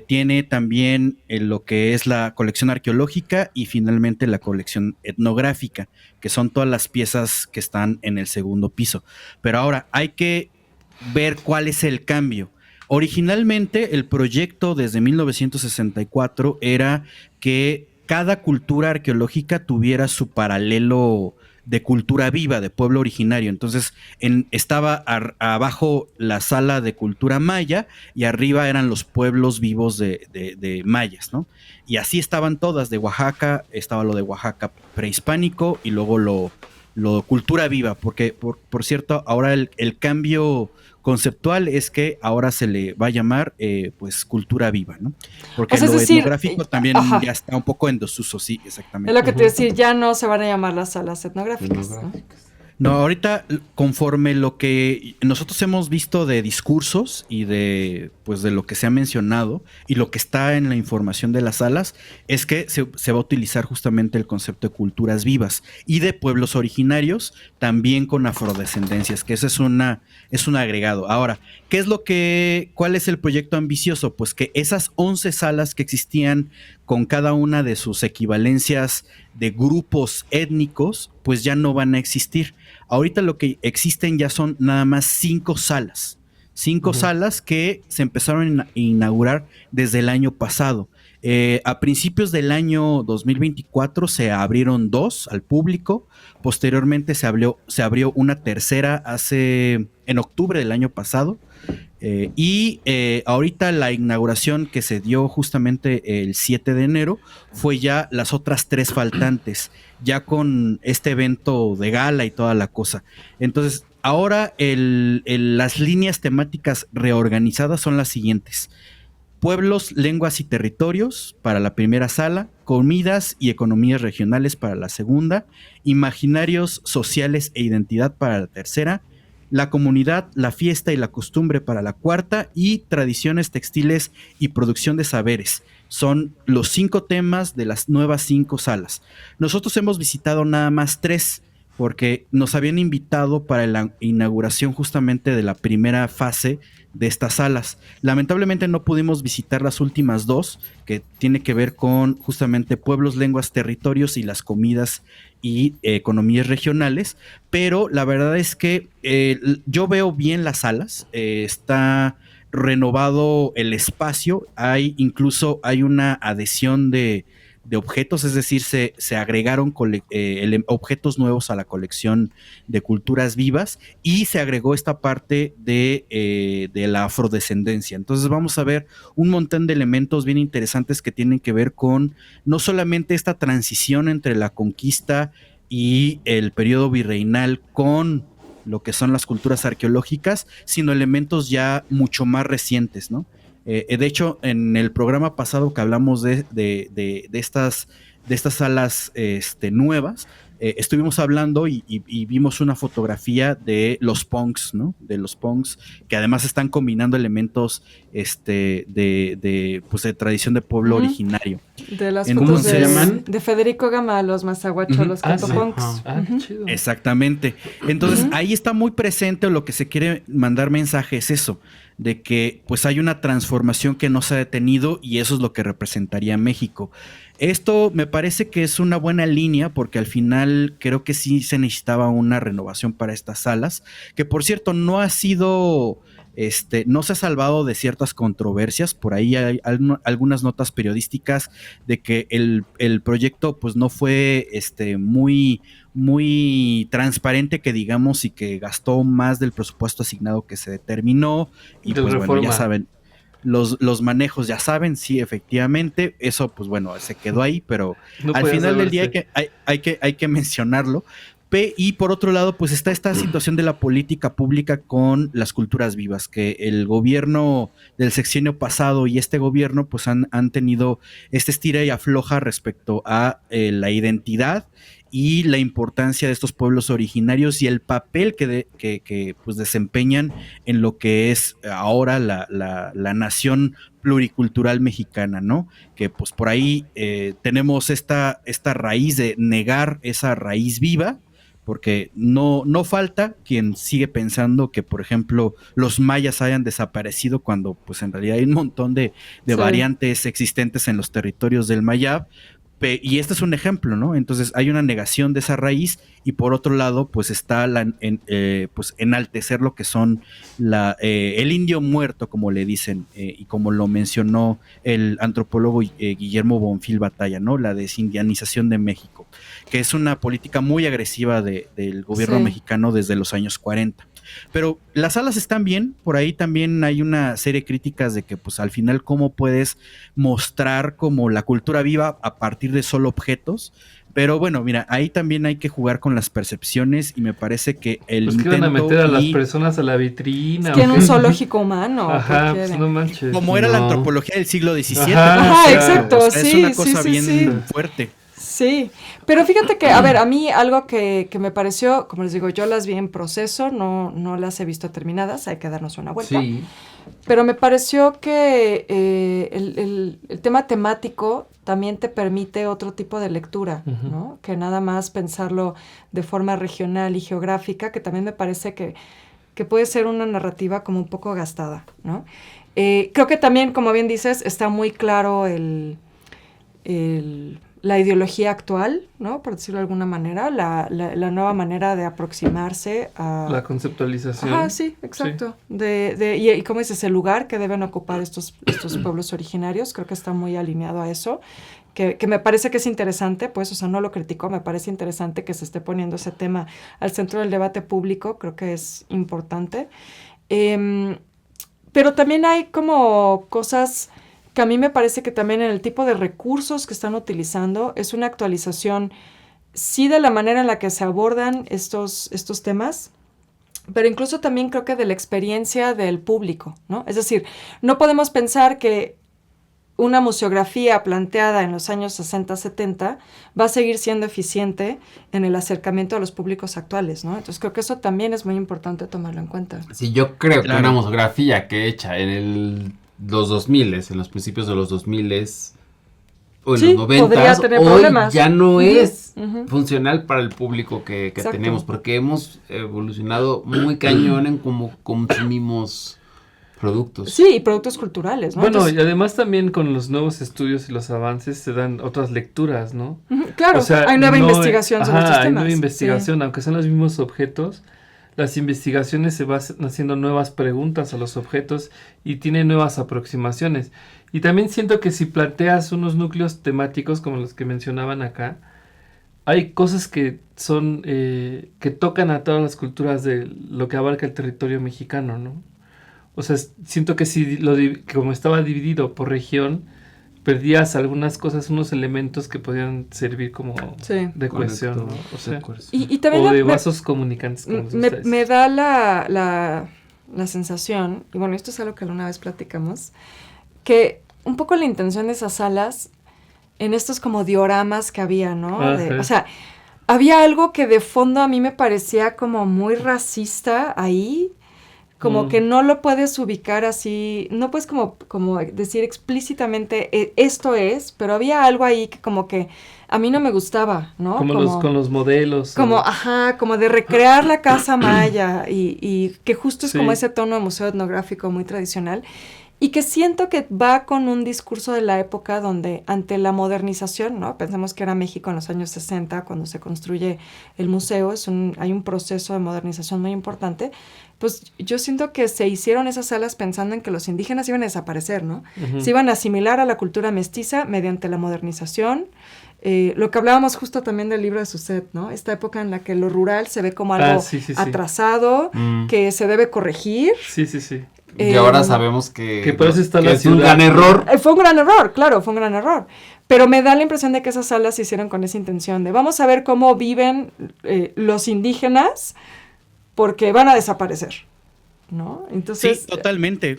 Tiene también lo que es la colección arqueológica y finalmente la colección etnográfica, que son todas las piezas que están en el segundo piso. Pero ahora hay que ver cuál es el cambio. Originalmente el proyecto desde 1964 era que cada cultura arqueológica tuviera su paralelo de cultura viva, de pueblo originario. Entonces estaba abajo la sala de cultura maya y arriba eran los pueblos vivos de mayas, ¿no? Y así estaban todas. De Oaxaca estaba lo de Oaxaca prehispánico y luego lo cultura viva, porque por cierto, ahora el cambio conceptual es que ahora se le va a llamar pues cultura viva, ¿no? Porque O sea, lo es decir, etnográfico también ajá. ya está un poco en desuso, sí, exactamente. Es lo que te iba a decir, ya no se van a llamar las salas etnográficas, ¿no? No, ahorita conforme lo que nosotros hemos visto de discursos y de pues de lo que se ha mencionado y lo que está en la información de las salas es que se va a utilizar justamente el concepto de culturas vivas y de pueblos originarios también con afrodescendencias, que eso es un agregado. Ahora, ¿cuál es el proyecto ambicioso? Pues que esas 11 salas que existían con cada una de sus equivalencias de grupos étnicos, pues ya no van a existir. Ahorita lo que existen ya son nada más 5 salas. 5 salas que se empezaron a inaugurar desde el año pasado. A principios del año 2024 se abrieron 2 al público. Posteriormente se abrió una tercera en octubre del año pasado. Ahorita la inauguración que se dio justamente el 7 de enero fue ya las otras 3 faltantes, ya con este evento de gala y toda la cosa. Entonces, ahora las líneas temáticas reorganizadas son las siguientes: pueblos, lenguas y territorios para la primera sala, comidas y economías regionales para la segunda, imaginarios sociales e identidad para la tercera, la comunidad, la fiesta y la costumbre para la cuarta y tradiciones textiles y producción de saberes. Son los 5 temas de las nuevas 5 salas. Nosotros hemos visitado nada más 3 porque nos habían invitado para la inauguración justamente de la primera fase de estas salas. Lamentablemente no pudimos visitar las últimas 2, que tiene que ver con justamente pueblos, lenguas, territorios y las comidas y economías regionales, pero la verdad es que yo veo bien las salas, está renovado el espacio, incluso hay una adhesión de objetos, es decir, se agregaron objetos nuevos a la colección de culturas vivas y se agregó esta parte de la afrodescendencia. Entonces vamos a ver un montón de elementos bien interesantes que tienen que ver con no solamente esta transición entre la conquista y el periodo virreinal con lo que son las culturas arqueológicas, sino elementos ya mucho más recientes, ¿no? De hecho, en el programa pasado que hablamos de estas salas nuevas, estuvimos hablando y vimos una fotografía de los punks, ¿no? De los punks, que además están combinando elementos pues de tradición de pueblo originario. De las ¿Cómo fotos se llaman? de Federico Gama, los Mazahuachos, los Catopunks. Qué chido. Exactamente. Entonces, ahí está muy presente, lo que se quiere mandar mensaje es eso, de que pues hay una transformación que no se ha detenido y eso es lo que representaría México. Esto me parece que es una buena línea porque al final creo que sí se necesitaba una renovación para estas salas, que por cierto no ha sido... no se ha salvado de ciertas controversias. Por ahí hay algunas notas periodísticas de que el proyecto pues no fue muy transparente, que digamos, y que gastó más del presupuesto asignado que se determinó. Y De pues reforma. bueno, ya saben, los manejos ya saben, sí, efectivamente, eso pues bueno, se quedó ahí, pero No al podía final del día saberse. hay que mencionarlo. Y por otro lado, pues está esta situación de la política pública con las culturas vivas, que el gobierno del sexenio pasado y este gobierno pues han tenido este estira y afloja respecto a la identidad y la importancia de estos pueblos originarios y el papel que pues desempeñan en lo que es ahora la nación pluricultural mexicana, ¿no? Que pues por ahí tenemos esta raíz de negar esa raíz viva, porque no falta quien sigue pensando que, por ejemplo, los mayas hayan desaparecido cuando pues en realidad hay un montón de variantes existentes en los territorios del Mayab. Y este es un ejemplo, ¿no? Entonces hay una negación de esa raíz y por otro lado pues está pues enaltecer lo que son el indio muerto, como le dicen, y como lo mencionó el antropólogo Guillermo Bonfil Batalla, ¿no? La desindianización de México, que es una política muy agresiva del gobierno mexicano desde los años 40. Pero las salas están bien, por ahí también hay una serie de críticas de que pues al final cómo puedes mostrar como la cultura viva a partir de solo objetos, pero bueno, mira, ahí también hay que jugar con las percepciones y me parece que el Pues que intento... iban a meter a las personas a la vitrina. Es que en un zoológico humano. Ajá, pues no manches. Como era la antropología del siglo XVII. Ajá, exacto, o sea, sí, es una cosa sí, bien fuerte. Sí, pero fíjate que, a ver, a mí algo que me pareció, como les digo, yo las vi en proceso, no las he visto terminadas, hay que darnos una vuelta. Sí. Pero me pareció que el tema temático también te permite otro tipo de lectura, ¿no? Que nada más pensarlo de forma regional y geográfica, que también me parece que puede ser una narrativa como un poco gastada, ¿no? Creo que también, como bien dices, está muy claro la ideología actual, ¿no? Por decirlo de alguna manera, la nueva manera de aproximarse a... La conceptualización. Ajá, sí, exacto. Sí. Y cómo dices, el lugar que deben ocupar estos pueblos originarios, creo que está muy alineado a eso, que me parece que es interesante, pues, o sea, no lo critico, me parece interesante que se esté poniendo ese tema al centro del debate público, creo que es importante. Pero también hay como cosas que a mí me parece que también en el tipo de recursos que están utilizando es una actualización, sí, de la manera en la que se abordan estos temas, pero incluso también creo que de la experiencia del público, ¿no? Es decir, no podemos pensar que una museografía planteada en los años 60, 70 va a seguir siendo eficiente en el acercamiento a los públicos actuales, ¿no? Entonces creo que eso también es muy importante tomarlo en cuenta. Sí, yo creo que una museografía que hecha en los 2000, en los principios de los 2000 o en los 90, hoy ya no es funcional para el público que tenemos, porque hemos evolucionado muy cañón en cómo consumimos productos. Sí, y productos culturales, ¿no? Bueno, Entonces, y además también con los nuevos estudios y los avances se dan otras lecturas, ¿no? Claro, O sea, hay nueva investigación sobre estos temas. Hay nueva investigación, aunque sean los mismos objetos, las investigaciones se van haciendo nuevas preguntas a los objetos y tienen nuevas aproximaciones. Y también siento que si planteas unos núcleos temáticos como los que mencionaban acá, hay cosas que son que tocan a todas las culturas de lo que abarca el territorio mexicano, ¿no? O sea, siento que si como estaba dividido por región, perdías algunas cosas, unos elementos que podían servir como de cohesión, ¿no? O sea, y también o de vasos comunicantes. Me da la sensación, y bueno, esto es algo que alguna vez platicamos, que un poco la intención de esas salas, en estos como dioramas que había, ¿no? O sea, había algo que de fondo a mí me parecía como muy racista ahí, como que no lo puedes ubicar así, no puedes como decir explícitamente esto es, pero había algo ahí que como que a mí no me gustaba, ¿no? Como con los modelos. Como, como de recrear la casa maya y que justo es Sí. como ese tono de museo etnográfico muy tradicional. Y que siento que va con un discurso de la época donde ante la modernización, ¿no? Pensemos que era México en los años 60 cuando se construye el museo, hay un proceso de modernización muy importante. Pues yo siento que se hicieron esas salas pensando en que los indígenas iban a desaparecer, ¿no? Ujú. Se iban a asimilar a la cultura mestiza mediante la modernización. Lo que hablábamos justo también del libro de Suset, ¿no? Esta época en la que lo rural se ve como algo Sí. atrasado, que se debe corregir. Sí. Y ahora sabemos que por eso está la es un ciudad. gran error. Fue un gran error, claro, fue un gran error. Pero me da la impresión de que esas salas se hicieron con esa intención de vamos a ver cómo viven los indígenas porque van a desaparecer, ¿no? Entonces, Sí, totalmente.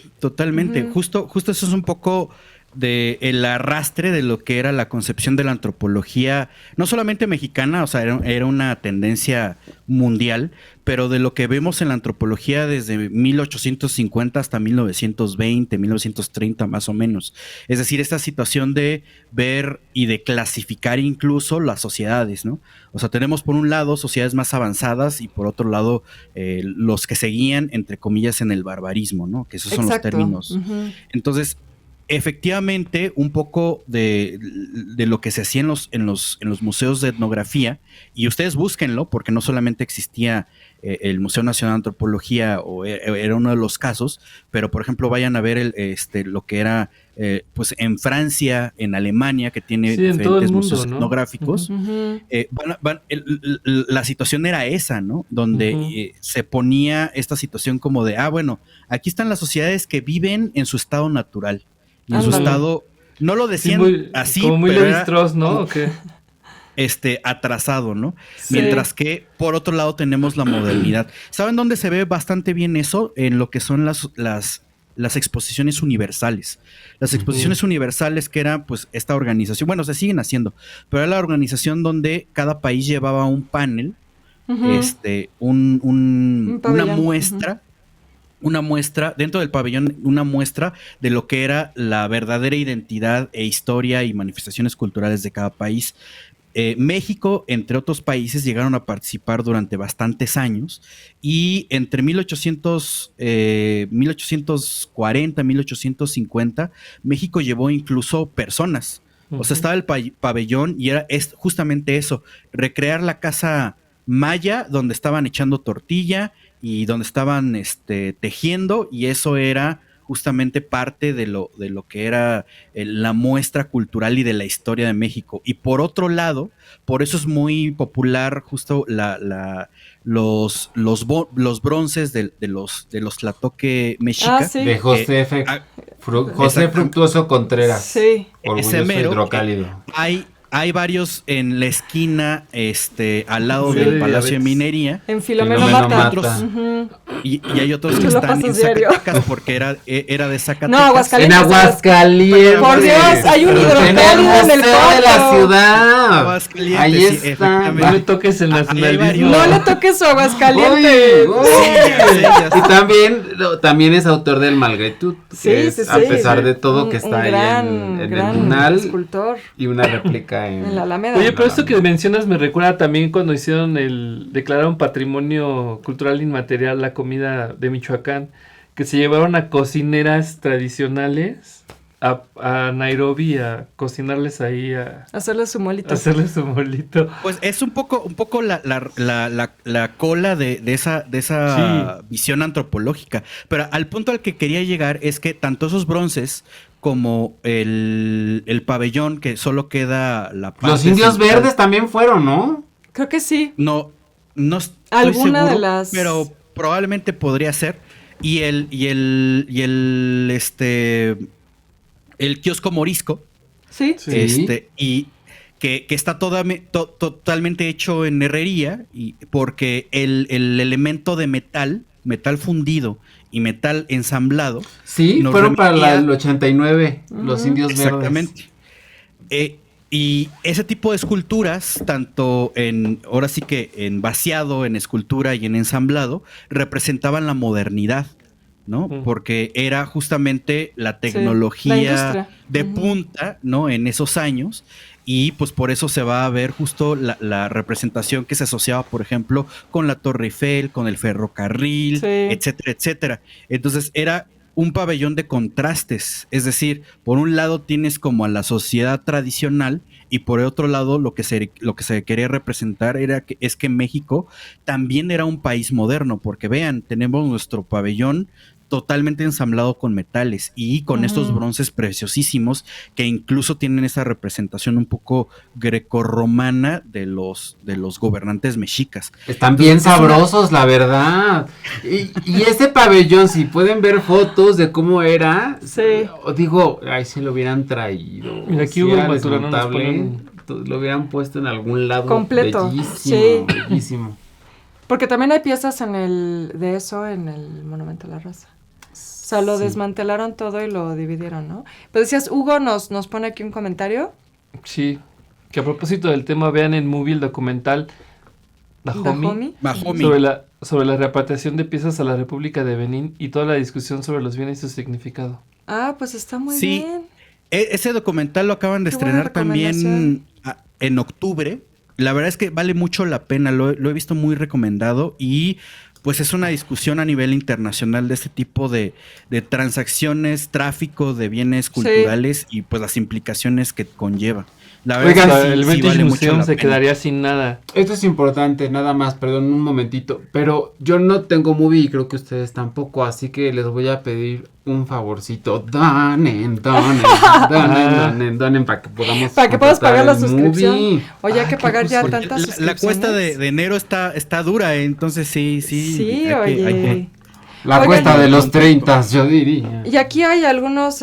Justo eso es un poco de el arrastre de lo que era la concepción de la antropología, no solamente mexicana, o sea, era una tendencia mundial, pero de lo que vemos en la antropología desde 1850 hasta 1920, 1930 más o menos. Es decir, esta situación de ver y de clasificar incluso las sociedades, ¿no? O sea, tenemos por un lado sociedades más avanzadas y por otro lado los que seguían, entre comillas, en el barbarismo, ¿no? Que esos son los términos. Entonces, efectivamente, un poco de lo que se hacía en los museos de etnografía, y ustedes búsquenlo, porque no solamente existía el Museo Nacional de Antropología, o era uno de los casos, pero por ejemplo vayan a ver lo que era pues en Francia, en Alemania, que tiene diferentes museos etnográficos. La situación era esa, ¿no? Donde se ponía esta situación como de, bueno, aquí están las sociedades que viven en su estado natural. Y en su estado, no lo decían así, como muy pero Levi-Strauss, ¿no? ¿O qué? Atrasado, ¿no? Sí. Mientras que, por otro lado, tenemos la modernidad. ¿Saben dónde se ve bastante bien eso? En lo que son las exposiciones universales. Las exposiciones universales, que era pues esta organización, bueno, se siguen haciendo, pero era la organización donde cada país llevaba un panel, una muestra. Una muestra, dentro del pabellón, una muestra de lo que era la verdadera identidad e historia y manifestaciones culturales de cada país. México, entre otros países, llegaron a participar durante bastantes años y entre 1840, 1850, México llevó incluso personas. O sea, estaba el pabellón y es justamente eso, recrear la casa maya donde estaban echando tortilla y donde estaban tejiendo, y eso era justamente parte de lo que era la muestra cultural y de la historia de México. Y por otro lado, por eso es muy popular justo los bronces de los Tlatoque mexica. Sí. De José Fructuoso Contreras. Sí. Orgulloso hidrocálido. Hay varios en la esquina, al lado del Palacio de Minería. En Filomeno Filomeno Mata. Mata. Y hay otros que Tú lo están en pasas diario. Zacatecas, porque era de Zacatecas. No, Aguascalientes. En Aguascalientes. Por Dios, hay un hidrocálido en el museo de la Coto. ciudad. Aguascalientes, Ahí sí, está. efectivamente. No le toques el nacionalismo. No le toques su Aguascalientes. Uy. ya sé. Y también es autor del Malgré-Tout, que es, a pesar de todo, que está ahí en el Munal, escultor y una réplica en la Alameda. Oye, pero esto que mencionas me recuerda también cuando hicieron declararon patrimonio cultural inmaterial la comida de Michoacán, que se llevaron a cocineras tradicionales a Nairobi a cocinarles ahí, a hacerle su molito. hacerles su molito. Pues es un poco la cola de esa Sí. visión antropológica. Pero al punto al que quería llegar es que tanto esos bronces como el pabellón, que solo queda la parte Los indios central. verdes también fueron, ¿no? Creo que sí. No estoy Alguna seguro, de las- pero probablemente podría ser. Y el kiosco morisco, Sí. Sí. y que está totalmente hecho en herrería, y porque el elemento de metal fundido y metal ensamblado. Sí, nos fueron para remitía- el 89, los indios verdes. Exactamente. Y ese tipo de esculturas, tanto ahora sí que en vaciado, en escultura y en ensamblado, representaban la modernidad, ¿no? Porque era justamente la la tecnología industria. de punta, ¿no? En esos años. Y pues por eso se va a ver justo la representación que se asociaba, por ejemplo, con la Torre Eiffel, con el ferrocarril, Sí. etcétera, etcétera. Entonces era un pabellón de contrastes, es decir, por un lado tienes como a la sociedad tradicional y por otro lado lo que se quería representar es que México también era un país moderno, porque vean, tenemos nuestro pabellón totalmente ensamblado con metales y con estos bronces preciosísimos que incluso tienen esa representación un poco grecorromana de los gobernantes mexicas. Están bien sabrosos, la verdad. Y ese pabellón, si pueden ver fotos de cómo era, Sí. digo, ay, si lo hubieran traído. Mira, aquí si Hugo era Maturano nos desmontable, ponen- lo hubieran puesto en algún lado. Completo, Bellísimo, sí. bellísimo. Porque también hay piezas de eso en el Monumento a la Raza. O sea, lo Sí. desmantelaron todo y lo dividieron, ¿no? Pero decías, Hugo nos pone aquí un comentario. Sí, que a propósito del tema, vean en Movie el documental Dahomey Dahomey. sobre la repatriación de piezas a la República de Benín y toda la discusión sobre los bienes y su significado. Ah, pues está muy Sí. bien. Ese documental lo acaban de Qué buena estrenar también recomendación. en octubre. La verdad es que vale mucho la pena, lo he visto muy recomendado y pues es una discusión a nivel internacional de este tipo de transacciones, tráfico de bienes culturales y pues las implicaciones que conlleva. La verdad Oigan, es O que sea, el sí Vintage vale mucho Museum la se pena. quedaría sin nada. Esto es importante, nada más, perdón, un momentito. Pero yo no tengo movie y creo que ustedes tampoco, así que les voy a pedir un favorcito. Donen para que podamos. Para que puedas contratar pagar la el suscripción. movie. Oye, hay que qué pagar ya cosa- tantas La suscripciones. cuesta de enero está dura, entonces sí. Sí, hay que- oye. La Oigan, cuesta de y- los 30, yo diría. Y aquí hay algunos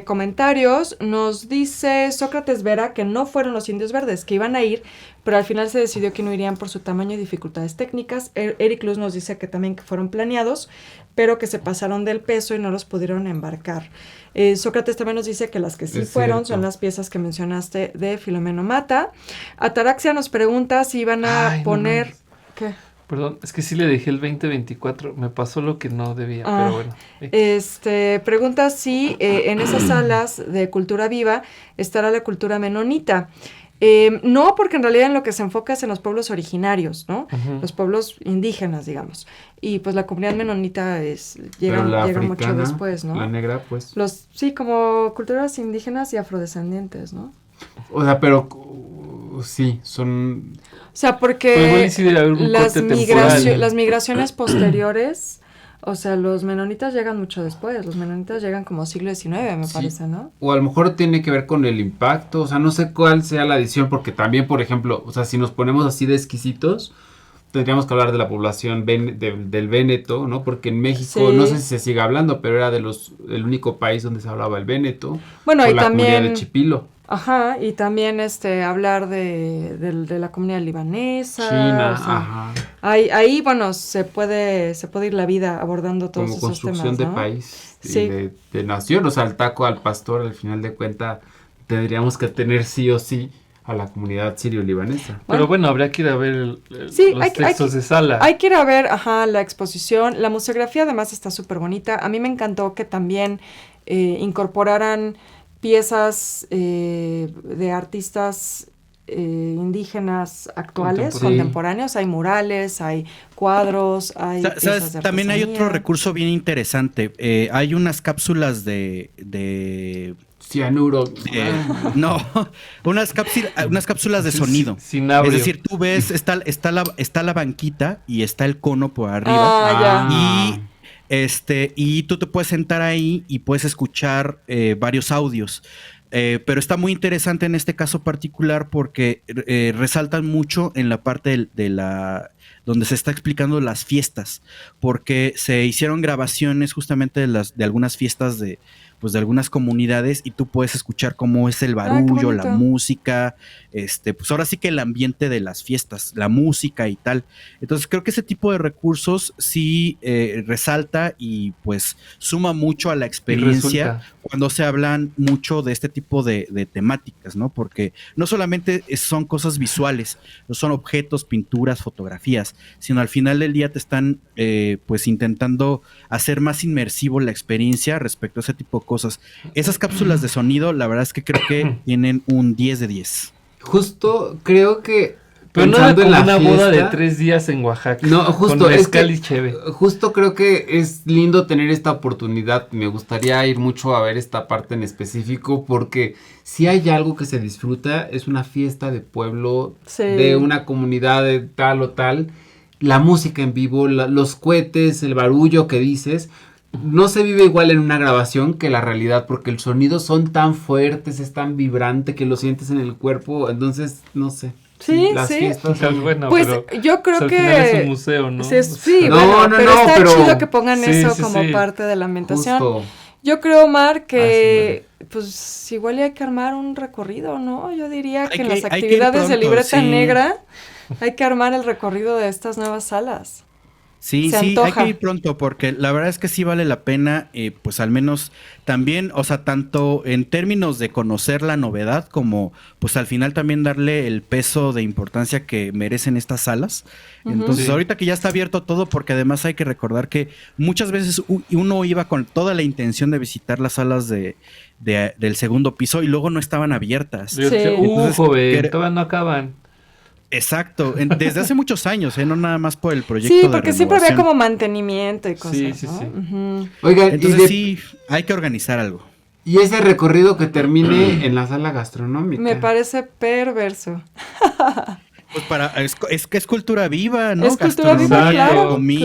comentarios. Nos dice Sócrates Vera que no fueron los indios verdes, que iban a ir, pero al final se decidió que no irían por su tamaño y dificultades técnicas. Eric Luz nos dice que también que fueron planeados, pero que se pasaron del peso y no los pudieron embarcar. Sócrates también nos dice que las que sí Es fueron cierto. son las piezas que mencionaste de Filomeno Mata. Ataraxia nos pregunta si iban a Ay, no poner... mames. ¿Qué? Perdón, es que sí le dejé el 2024. Me pasó lo que no debía, Ah, pero bueno. Pregunta si en esas salas de cultura viva estará la cultura menonita. No, porque en realidad en lo que se enfoca es en los pueblos originarios, ¿no? Ujú. Los pueblos indígenas, digamos. Y pues la comunidad menonita llega Pero la mucho africana, después, ¿no? la negra, pues. Sí, como culturas indígenas y afrodescendientes, ¿no? O sea, pero sí, son. O sea, Pero igual porque y sí debe haber un corte temporal. las migraciones posteriores, o sea, los menonitas llegan mucho después. Los menonitas llegan como siglo XIX, me Sí. parece, ¿no? O a lo mejor tiene que ver con el impacto, o sea, no sé cuál sea la adición, porque también, por ejemplo, o sea, si nos ponemos así de exquisitos, tendríamos que hablar de la población del Véneto, ¿no? Porque en México, Sí. no sé si se sigue hablando, pero era el único país donde se hablaba el Véneto. Bueno, o y la comunidad de también... Chipilo. Ajá, y también hablar de la comunidad libanesa. China, o sea, ajá. ahí, bueno, se puede ir la vida abordando todos Como esos construcción temas, de ¿no? país y Sí. de nación, o sea, el taco al pastor, al final de cuentas, tendríamos que tener sí o sí a la comunidad sirio-libanesa. Pero bueno, habría que ir a ver Sí, los hay que- textos de sala. Hay que ir a ver, la exposición. La museografía además está súper bonita. A mí me encantó que también incorporaran piezas de artistas indígenas actuales, contemporáneos. Hay murales, hay cuadros, hay piezas ¿Sabes? de También hay artesanía. otro recurso bien interesante. Hay unas cápsulas de Cianuro. no, unas cápsulas de sonido. Cinabrio. Es decir, tú ves, está la banquita y está el cono por arriba. Ah, ya. Y tú te puedes sentar ahí y puedes escuchar varios audios. Pero está muy interesante en este caso particular porque resaltan mucho en la parte donde se está explicando las fiestas, porque se hicieron grabaciones justamente de algunas fiestas de pues de algunas comunidades y tú puedes escuchar cómo es el barullo, la bonito. música, pues ahora sí que el ambiente de las fiestas, la música y tal. Entonces creo que ese tipo de recursos sí resalta y pues suma mucho a la Y experiencia resulta. cuando se hablan mucho de este tipo de temáticas, ¿no? Porque no solamente son cosas visuales, no son objetos, pinturas, fotografías, sino al final del día te están pues intentando hacer más inmersivo la experiencia respecto a ese tipo de cosas. Esas cápsulas de sonido, la verdad es que creo que tienen un 10 de 10. Justo creo que Pero no era pensando en como la una boda de fiesta- 3 días en Oaxaca. No, justo, con es mezcal que y cheve. justo creo que es lindo tener esta oportunidad. Me gustaría ir mucho a ver esta parte en específico porque si hay algo que se disfruta es una fiesta de pueblo, Sí. de una comunidad de tal o tal. La música en vivo, los cohetes, el barullo que dices, no se vive igual en una grabación que la realidad porque el sonido son tan fuertes, es tan vibrante que lo sientes en el cuerpo. Entonces, no sé. Sí, las sí. fiestas son- Bueno, Pues pero yo creo al que final es un museo, ¿no? Sí, sí, No, bueno, no, pero no, está pero- chido que pongan Sí, eso sí, como sí. parte de la ambientación. Justo. Yo creo, Omar, que Ah, pues igual hay que armar un recorrido, ¿no? Yo diría que en las hay que ir actividades de pronto, Libreta sí. Negra hay que armar el recorrido de estas nuevas salas. Sí, Se sí, hay antoja. que ir pronto porque la verdad es que sí vale la pena, pues al menos también, o sea, tanto en términos de conocer la novedad como pues al final también darle el peso de importancia que merecen estas salas. Ujú. Entonces Sí. ahorita que ya está abierto todo, porque además hay que recordar que muchas veces uno iba con toda la intención de visitar las salas del segundo piso y luego no estaban abiertas. Yo Sí. decía, Entonces, joven, todavía no acaban. Exacto, desde hace muchos años, no nada más por el proyecto Sí, de porque siempre había renovación. como mantenimiento y cosas, Sí, sí, ¿no? sí. Ujú. Oigan, Entonces sí, hay que organizar algo. y ese recorrido que termine en la sala gastronómica. Me parece perverso. Pues es que es cultura viva, ¿no? Es cultura viva, Gastronomía, claro, comida.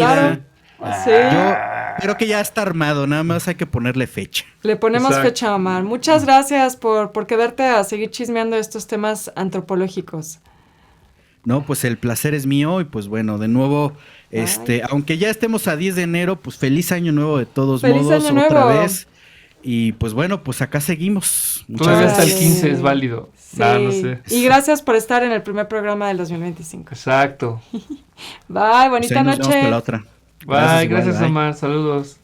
claro. Sí. Yo creo que ya está armado, nada más hay que ponerle fecha. Le ponemos Exacto. fecha a Omar. Muchas gracias por quedarte a seguir chismeando estos temas antropológicos. No, pues el placer es mío y pues bueno, de nuevo, aunque ya estemos a 10 de enero, pues feliz año nuevo de todos ¡Feliz modos, año otra nuevo! vez. Y pues bueno, pues acá seguimos. Muchas Todavía hasta el Órale. 15 es válido. Sí. Ah, no sé. Y gracias por estar en el primer programa del 2025. Exacto. Bye, bonita Pues ahí nos vemos noche. con la otra. Bye, gracias bye. Omar. Saludos.